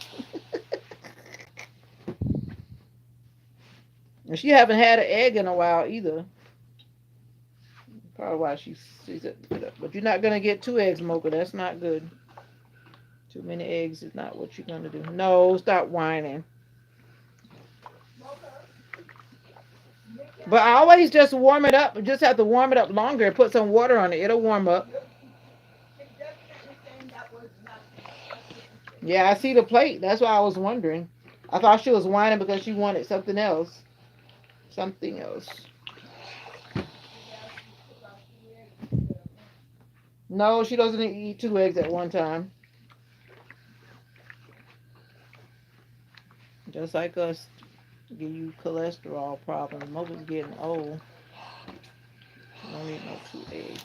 And she haven't had an egg in a while either. Probably why she said, but you're not gonna get 2 eggs, Mocha. That's not good. Too many eggs is not what you're gonna do. No, stop whining. But I always just warm it up. Just have to warm it up longer. Put some water on it. It'll warm up. Yeah, I see the plate. That's why I was wondering. I thought she was whining because she wanted something else. Something else. No, she doesn't eat 2 eggs at one time. Just like us, give you cholesterol problems. Mocha's getting old. Don't need no 2 eggs.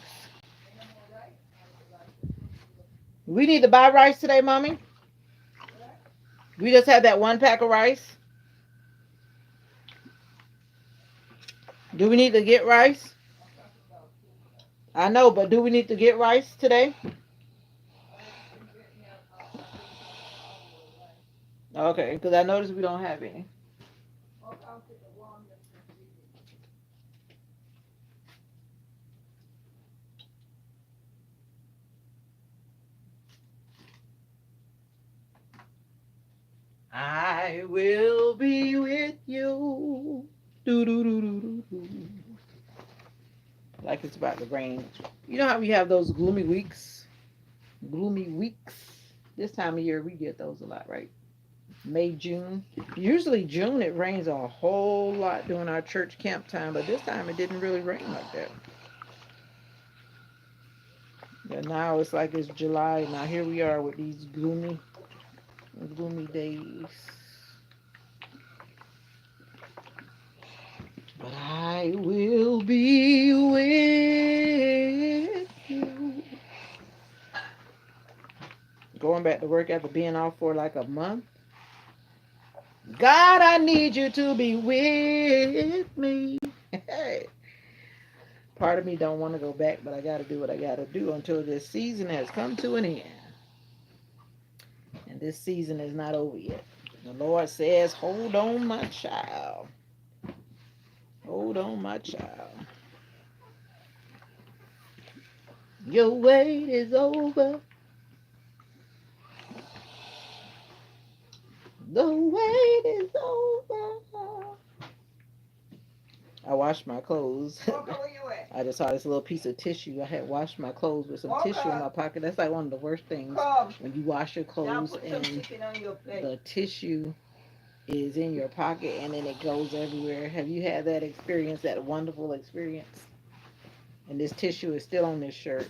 We need to buy rice today, Mommy. We just had that 1 pack of rice. Do we need to get rice? I know, but do we need to get rice today? Okay, because I noticed we don't have any. I will be with you. Do, do, do, do, do, do. Like it's about to rain. You know how we have those gloomy weeks? Gloomy weeks. This time of year we get those a lot, right? May, June. Usually June it rains a whole lot during our church camp time, but this time it didn't really rain like that. And now it's like it's July. Now here we are with these gloomy days. But I will be with you. Going back to work after being off for like a month. God, I need you to be with me. Hey. Part of me don't want to go back, but I got to do what I got to do until this season has come to an end. And this season is not over yet. The Lord says, hold on, my child. Hold on, my child. Your wait is over. The wait is over. I washed my clothes. Where you at? I just saw this little piece of tissue. I had washed my clothes with some tissue in my pocket. That's like one of the worst things when you wash your clothes and the tissue is in your pocket and then it goes everywhere. Have you had that experience, that wonderful experience? And this tissue is still on this shirt.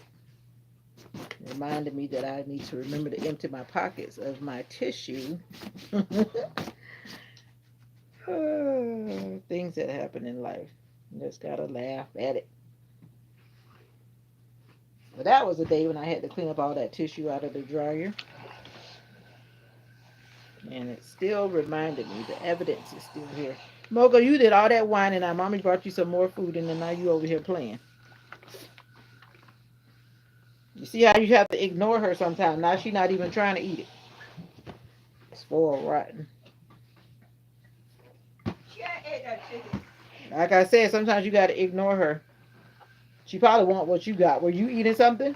It reminded me that I need to remember to empty my pockets of my tissue. Things that happen in life. You just gotta laugh at it. But that was the day when I had to clean up all that tissue out of the dryer. And it still reminded me, the evidence is still here. Mocha, you did all that whining. Now mommy brought you some more food and then now you over here playing. You see how you have to ignore her sometimes. Now she's not even trying to eat it. Spoiled rotten. Like I said, sometimes you gotta ignore her. She probably want what you got. Were you eating something?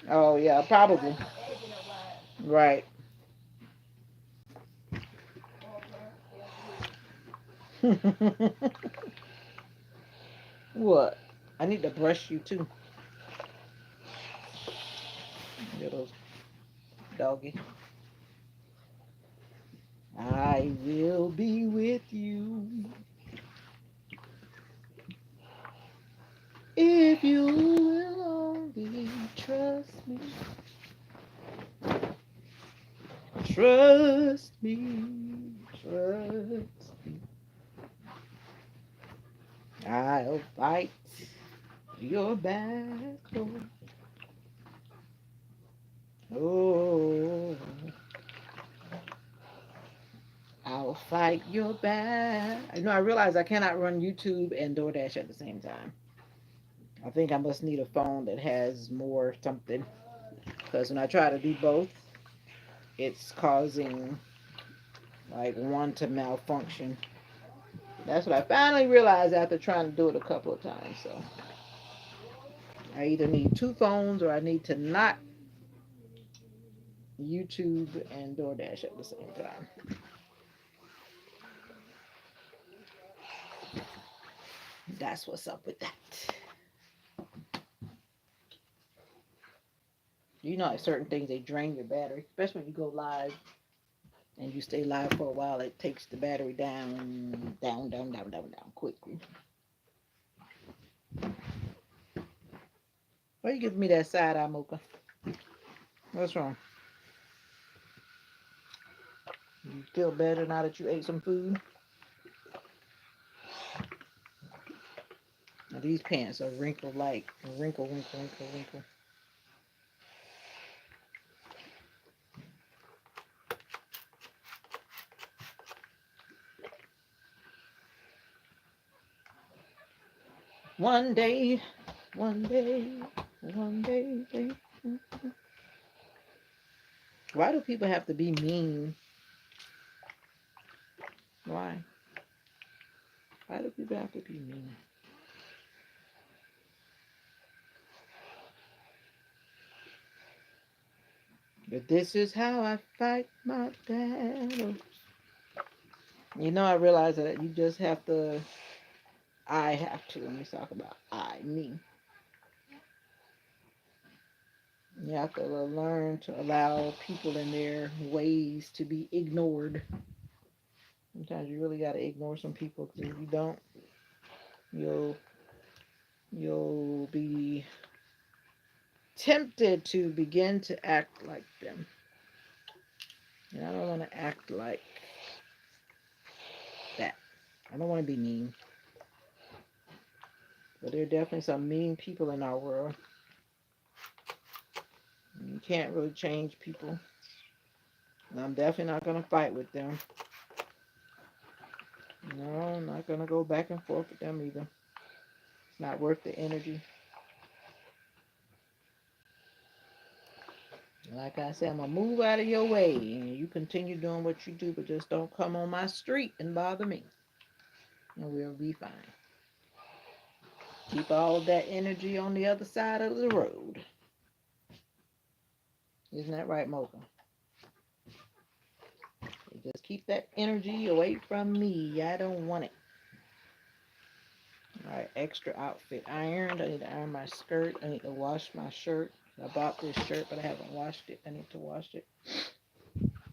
Oh yeah, probably. Right. What? I need to brush you too, little doggy. I will be with you if you will only trust me. Trust me. Trust me. I'll fight your battle. Oh, I'll fight your battle. You know, I realize I cannot run YouTube and DoorDash at the same time. I think I must need a phone that has more something. Because when I try to do both, it's causing like one to malfunction. That's what I finally realized after trying to do it a couple of times. So I either need two phones or I need to not YouTube and DoorDash at the same time. That's what's up with that. You know, like certain things they drain your battery, especially when you go live and you stay live for a while. It takes the battery down quickly. Why you giving me that side eye, Mocha? What's wrong? You feel better now that you ate some food? Now, these pants are wrinkled like wrinkle. One day, one day, one day. Why do people have to be mean? Why? Why do people have to be mean? But this is how I fight my battle. You know, I realize that you just have to. I have to. Let me talk about me. You have to learn to allow people in their ways to be ignored. Sometimes you really got to ignore some people because if you don't, you'll you'll be tempted to begin to act like them. And I don't want to act like that. I don't want to be mean. But there are definitely some mean people in our world. You can't really change people. And I'm definitely not going to fight with them. No, I'm not going to go back and forth with them either. It's not worth the energy. Like I said, I'm going to move out of your way. And you continue doing what you do, but just don't come on my street and bother me. And we'll be fine. Keep all that energy on the other side of the road. Isn't that right, Mocha? Just keep that energy away from me. I don't want it. All right, extra outfit ironed. I need to iron my skirt. I need to wash my shirt. I bought this shirt, but I haven't washed it. I need to wash it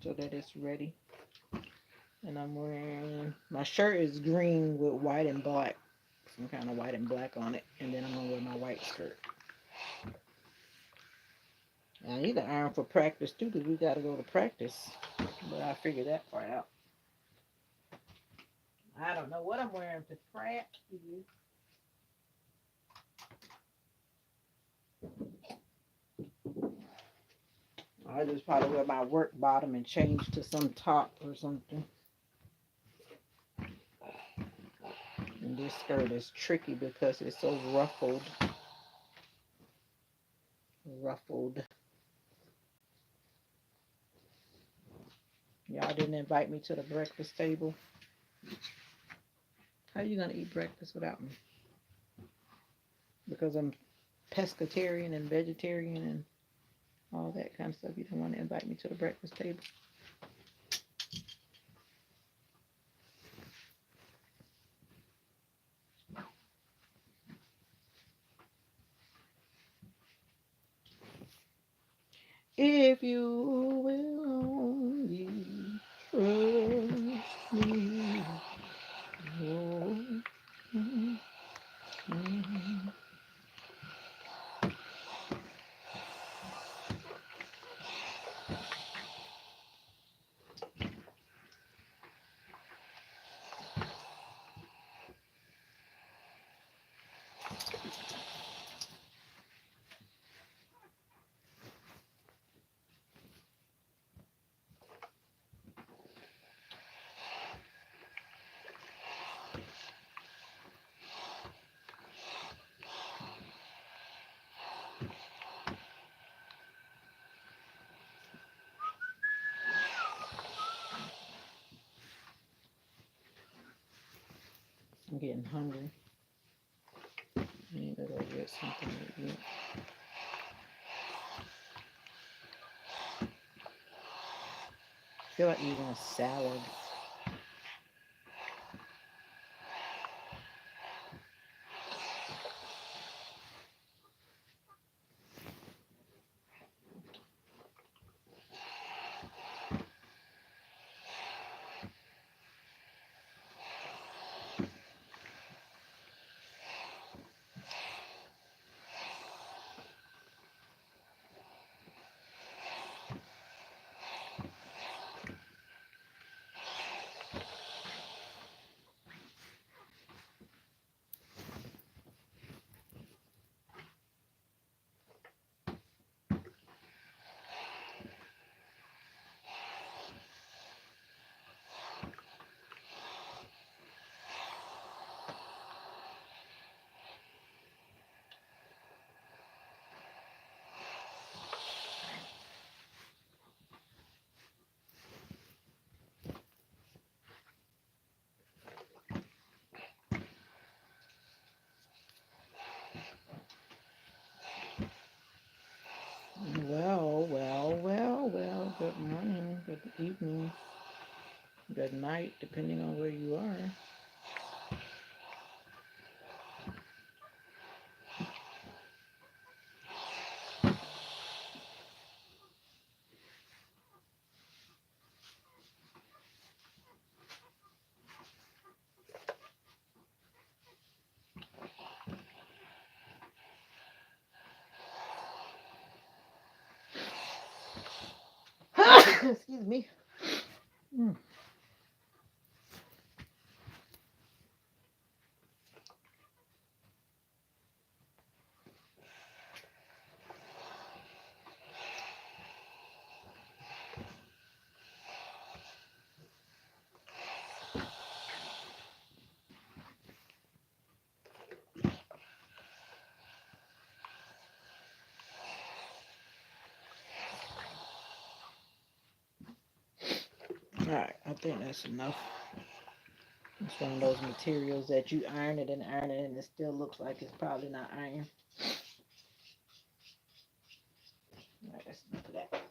so that it's ready. And I'm wearing, my shirt is green with white and black. Some kind of white and black on it. And then I'm going to wear my white skirt. And I need to iron for practice too, because we got to go to practice. But I figured that part out. I don't know what I'm wearing to practice. I just probably wear my work bottom and change to some top or something. And this skirt is tricky because it's so ruffled. Y'all didn't invite me to the breakfast table. How are you going to eat breakfast without me? Because I'm pescatarian and vegetarian and all that kind of stuff. You don't want to invite me to the breakfast table. If you will only trust me. I'm getting hungry. I need to go get something to eat. I feel like eating a salad. Well. Good morning, good evening, good night, depending on where you are. Excuse me. Alright, I think that's enough. It's one of those materials that you iron it and it still looks like it's probably not iron. Alright, that's enough of that.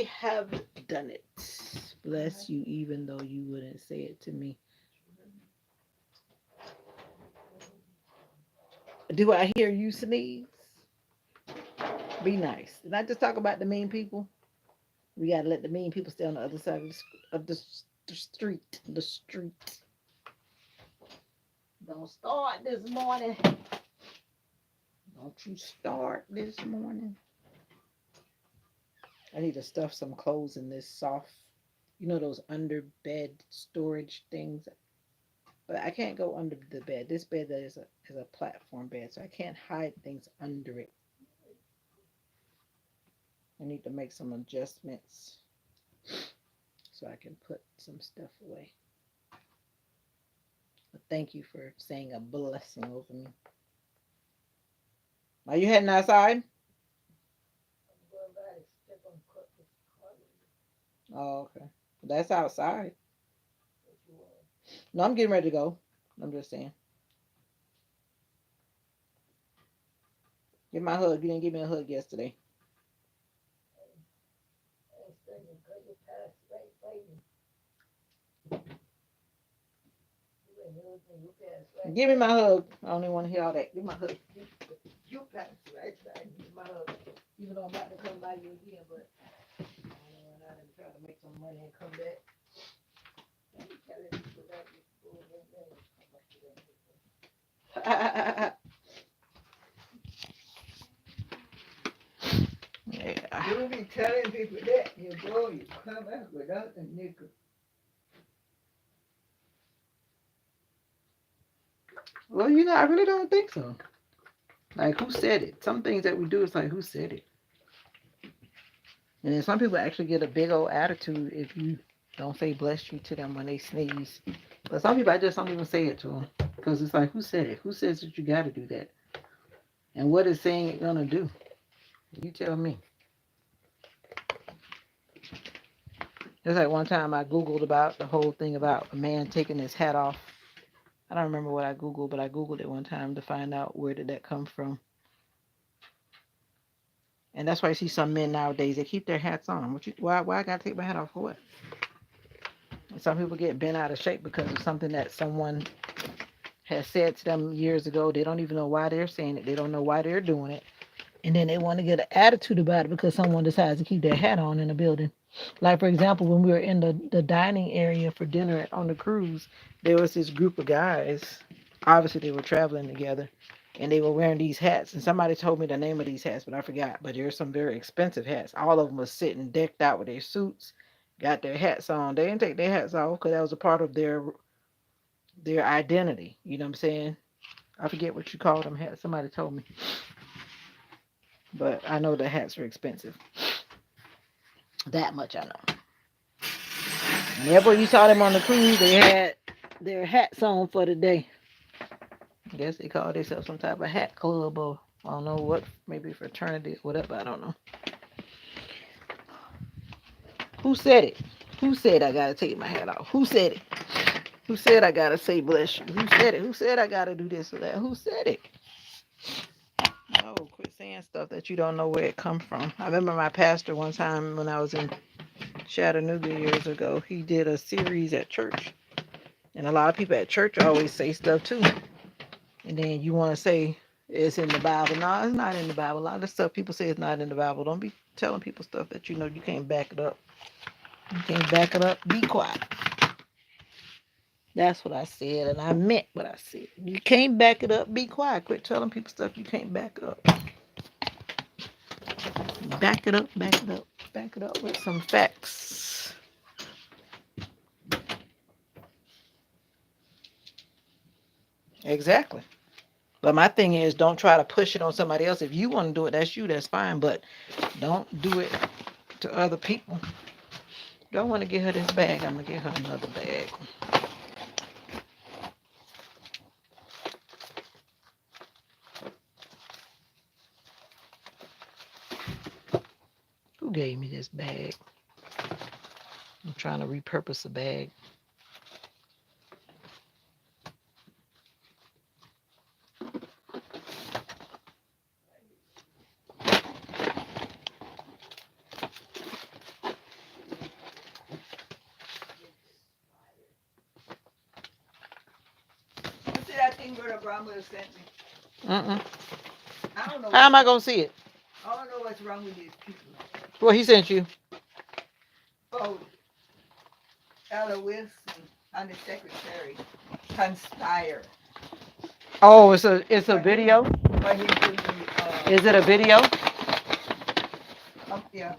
have done it. Bless you, even though you wouldn't say it to me. Do I hear you sneeze? Be nice. Did I just talk about the mean people? We gotta let the mean people stay on the other side of the street. The street. Don't start this morning. Don't you start this morning. I need to stuff some clothes in this soft, those under bed storage things. But I can't go under the bed. This bed is a platform bed, so I can't hide things under it. I need to make some adjustments so I can put some stuff away. But thank you for saying a blessing over me. Are you heading outside? Oh, okay. That's outside. No, I'm getting ready to go. I'm just saying. Give my hug. You didn't give me a hug yesterday. Give me my hug. I don't even want to hear all that. Give me my hug. You pass right side. Give me my hug. Even though I'm about to come by you again, but I'm gonna run out and try to make some money and come back. Yeah. You be telling people that you go, you come back without a nickel. Well, I really don't think so. Like, who said it? Some things that we do, it's like, who said it? And then some people actually get a big old attitude if you don't say bless you to them when they sneeze. But some people, I just don't even say it to them. Because it's like, who said it? Who says that you got to do that? And what is saying it going to do? You tell me. It's like one time I Googled about the whole thing about a man taking his hat off. I don't remember what I Googled, but I Googled it one time to find out where did that come from. And that's why you see some men nowadays, they keep their hats on. Why I got to take my hat off for what? And some people get bent out of shape because of something that someone has said to them years ago. They don't even know why they're saying it. They don't know why they're doing it. And then they want to get an attitude about it because someone decides to keep their hat on in a building. Like, for example, when we were in the dining area for dinner on the cruise, there was this group of guys. Obviously, they were traveling together, and they were wearing these hats. And somebody told me the name of these hats, but I forgot. But there's some very expensive hats. All of them was sitting decked out with their suits, got their hats on. They didn't take their hats off because that was a part of their identity. You know what I'm saying? I forget what you called them hats. Somebody told me. But I know the hats are expensive. That much I know. Whenever you saw them on the cruise, they had their hats on for the day. I guess they call themselves some type of hat club or I don't know what, maybe fraternity or whatever. I don't know. Who said it? Who said I gotta take my hat off? Who said it? Who said I gotta say bless you? Who said it? Who said I gotta do this or that? Who said it? No, quit saying stuff that you don't know where it come from. I remember my pastor one time when I was in Chattanooga years ago. He did a series at church. And a lot of people at church always say stuff too. And then you want to say it's in the Bible. No, it's not in the Bible. A lot of stuff people say is not in the Bible. Don't be telling people stuff that you know you can't back it up. You can't back it up. Be quiet. That's what I said, and I meant what I said. You can't back it up. Be quiet. Quit telling people stuff you can't back up. Back it up. Back it up. Back it up with some facts. Exactly. But my thing is, don't try to push it on somebody else. If you want to do it, that's you. That's fine. But don't do it to other people. Don't want to get her this bag. I'm gonna get her another bag. Who gave me this bag? I'm trying to repurpose a bag. Brother Bromwell sent me. Mm-mm. I don't know How what's am I gonna see it? I don't know what's wrong with these people. What he sent you? Oh, Ella Wilson and the secretary conspire for Oh, him it's a for him video. for him to be Is it a video? yeah.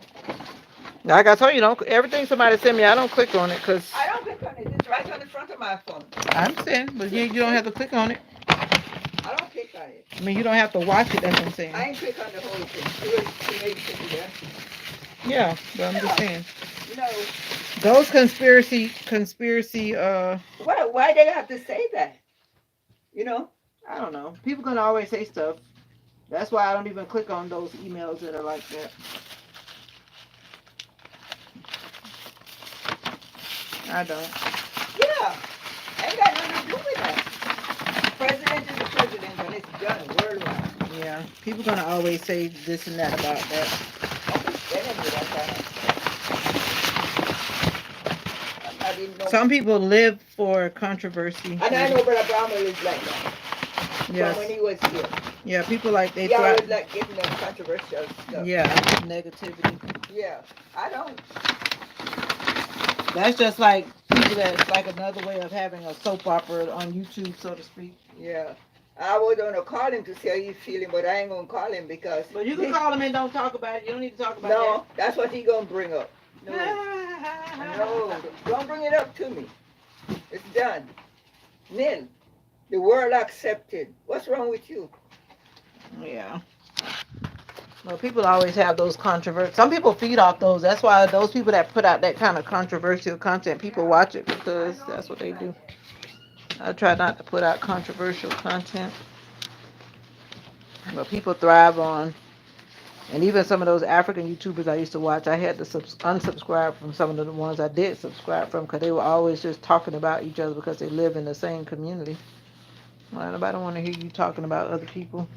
Like I told you, don't everything somebody send me. I don't click on it because I don't click on it. It's right on the front of my phone. I'm saying, but See, you don't see? have to click on it. I don't click on it. I mean, you don't have to watch it. That's what I'm saying. I ain't click on the whole thing. See where you can do that? Yeah, but I'm just Yeah. saying You know, those conspiracy. why they have to say that? You know? I don't know. People gonna always say stuff. That's why I don't even click on those emails that are like that. I don't. Yeah. Ain't got nothing to do with that. President is the president and it's done worldwide. Yeah, people gonna always say this and that about that. Don't be sending me that kind of I'm not even no Some people live for controversy. and I know Brother Brownwell is like that. From when Yes. he was here. Yeah, people like they He thrive. always like getting the controversial stuff. Yeah, negativity. Yeah. I don't. That's just like people that's like another way of having a soap opera on YouTube, so to speak. Yeah. I was gonna call him to see how he's feeling, but I ain't gonna call him because But you can call them and don't talk about it. You don't need to talk about no, that's what he gonna bring up. No, that. no, don't bring it up to me. It's done. Nil. The world accepted. What's wrong with you? Yeah. Well, people always have those controversial. Some people feed off those. That's why those people that put out that kind of controversial content, people watch it I because know that's what he's they like do. that. I try not to put out controversial content, but people thrive on. And even some of those African YouTubers I used to watch, I had to unsubscribe from some of the ones I did subscribe from because they were always just talking about each other because they live in the same community. Well, nobody want to hear you talking about other people.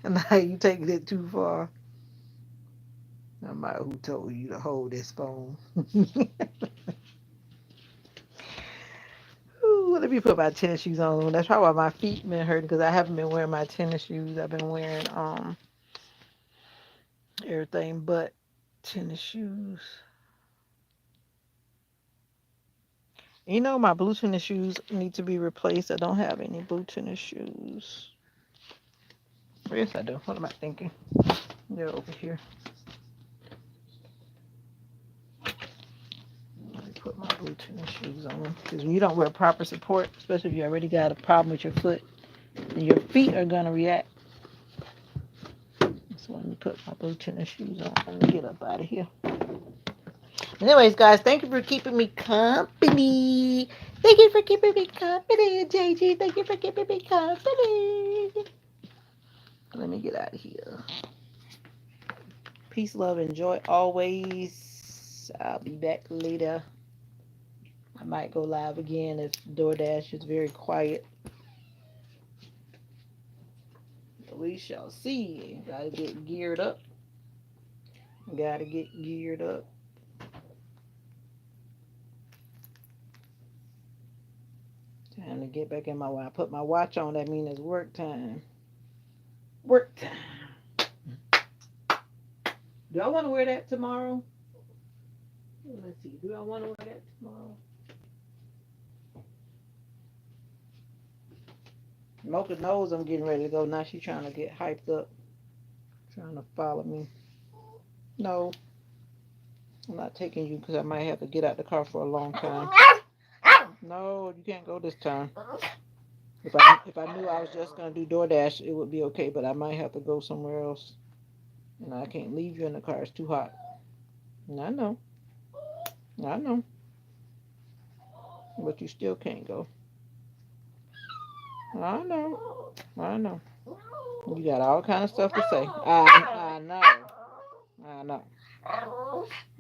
And now you taking it too far. I'm like, who told you to hold this phone? Ooh, let me put my tennis shoes on. That's probably why my feet been hurting because I haven't been wearing my tennis shoes. I've been wearing everything but tennis shoes. You know my blue tennis shoes need to be replaced. I don't have any blue tennis shoes. Yes, I do. What am I thinking? They're over here. Let me put my blue tennis shoes on. Because when you don't wear proper support, especially if you already got a problem with your foot, then your feet are gonna react. So let me put my blue tennis shoes on. Let me get up out of here. Anyways, guys, thank you for keeping me company. Thank you for keeping me company, JG. Thank you for keeping me company. Let me get out of here. Peace, love, and joy always. I'll be back later. I might go live again if DoorDash is very quiet. We shall see. Gotta get geared up. Gotta get geared up. Time to get back in my watch. I put my watch on. That means it's work time. Work time. Do I want to wear that tomorrow? Let's see. Do I want to wear that tomorrow? Mocha knows I'm getting ready to go. Now she's trying to get hyped up. Trying to follow me. No, I'm not taking you because I might have to get out the car for a long time. No, you can't go this time. If I knew I was just gonna do DoorDash, it would be okay. But I might have to go somewhere else, and I can't leave you in the car. It's too hot. I know. I know. But you still can't go. I know. I know. You got all kind of stuff to say. I know. I know.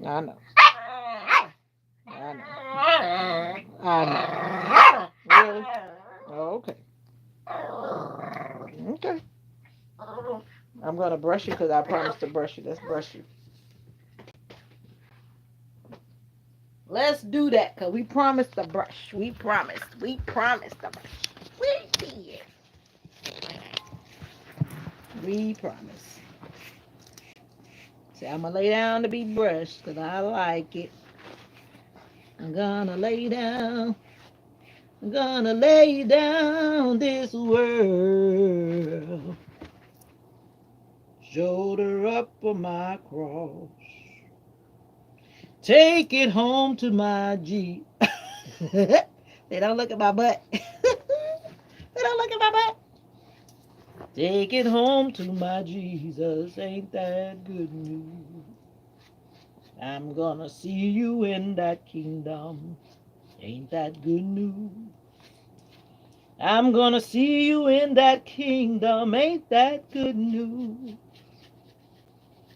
I know. I know. I know. Really? Oh, okay. Okay. I'm gonna brush you because I promised to brush you. Let's brush you. Let's do that because we promised to brush. We promised. We promised to brush. We did. We promised. Say, I'm gonna lay down to be brushed because I like it. I'm gonna lay down. I'm gonna lay down this world. Shoulder up for my cross. Take it home to my G. They don't look at my butt. They don't look at my butt. Take it home to my Jesus. Ain't that good news? I'm gonna see you in that kingdom. Ain't that good news? I'm gonna see you in that kingdom. Ain't that good news?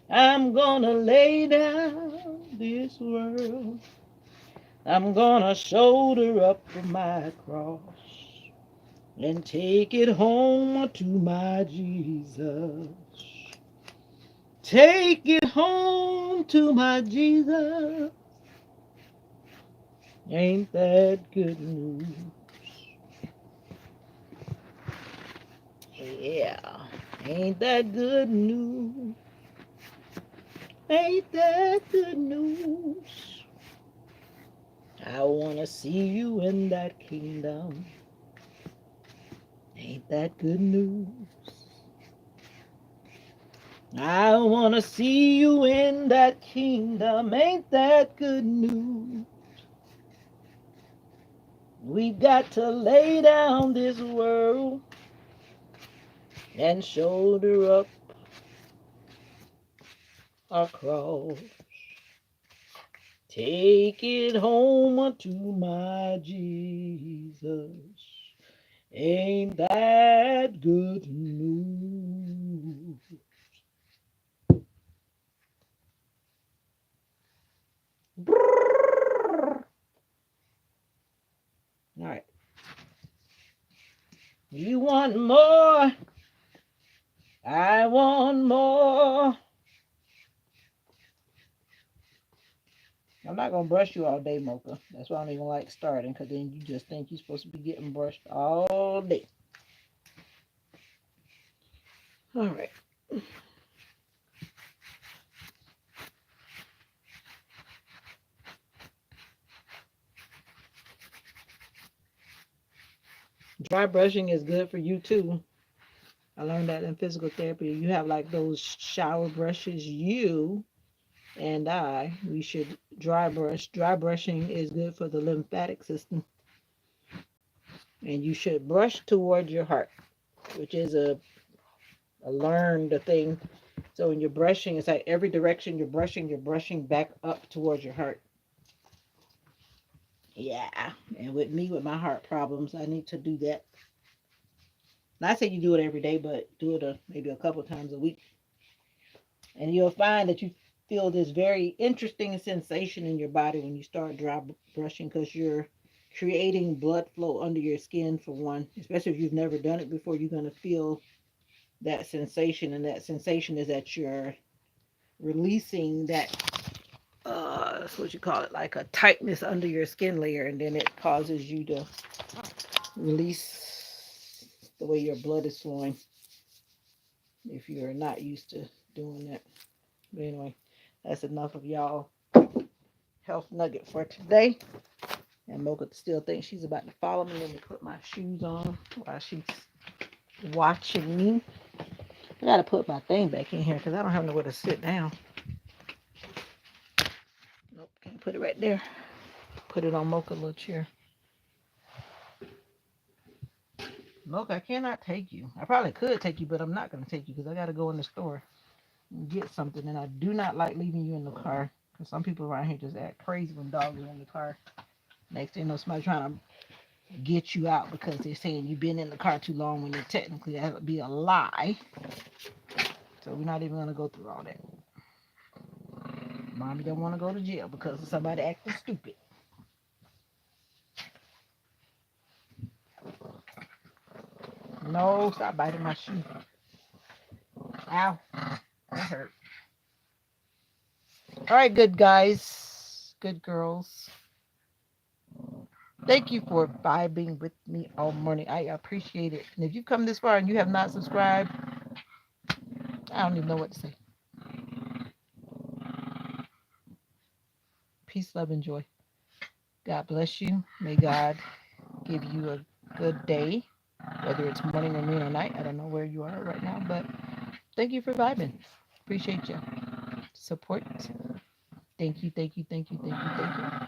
I'm gonna lay down this world. I'm gonna shoulder up my cross and take it home to my Jesus. Take it home to my Jesus. Ain't that good news? Yeah, ain't that good news? Ain't that good news? I wanna see you in that kingdom. Ain't that good news? I wanna see you in that kingdom. Ain't that good news? We've got to lay down this world and shoulder up our cross. Take it home to my Jesus. Ain't that good news? All right. You want more? I want more. I'm not gonna brush you all day, Mocha. That's why I don't even like starting, because then you just think you're supposed to be getting brushed all day. All right. Dry brushing is good for you too. I learned that in physical therapy. You have like those shower brushes. You and we should dry brush. Dry brushing is good for the lymphatic system. And you should brush toward your heart, which is a learned thing. So when you're brushing, it's like every direction you're brushing back up towards your heart. Yeah. And with me, with my heart problems, I need to do that. Not say you do it every day, but do it maybe a couple times a week. And you'll find that you feel this very interesting sensation in your body when you start dry brushing, because you're creating blood flow under your skin, for one. Especially if you've never done it before, you're going to feel that sensation. And that sensation is that you're releasing that, that's what you call it, like a tightness under your skin layer. And then it causes you to release the way your blood is flowing if you're not used to doing that. But anyway, that's enough of y'all health nugget for today. And Mocha still thinks she's about to follow me. Let me put my shoes on while she's watching me. I gotta put my thing back in here because I don't have nowhere to sit down. Nope, can't put it right there. Put it on Mocha little chair. Mocha, I cannot take you. I probably could take you, but I'm not gonna take you because I gotta go in the store and get something. And I do not like leaving you in the car because some people around here just act crazy when dogs are in the car. Next thing you know, somebody trying to get you out because they're saying you've been in the car too long, when it technically that would be a lie. So we're not even going to go through all that. Mommy don't want to go to jail because of somebody acting stupid. No, stop biting my shoe. Ow, that hurt. All right, good guys, good girls. Thank you for vibing with me all morning. I appreciate it. And if you've come this far and you have not subscribed, I don't even know what to say. Peace, love, and joy. God bless you. May God give you a good day, whether it's morning or noon or night. I don't know where you are right now, but thank you for vibing. Appreciate you. Support. Thank you, thank you, thank you, thank you, thank you.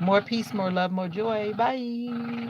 More peace, more love, more joy. Bye.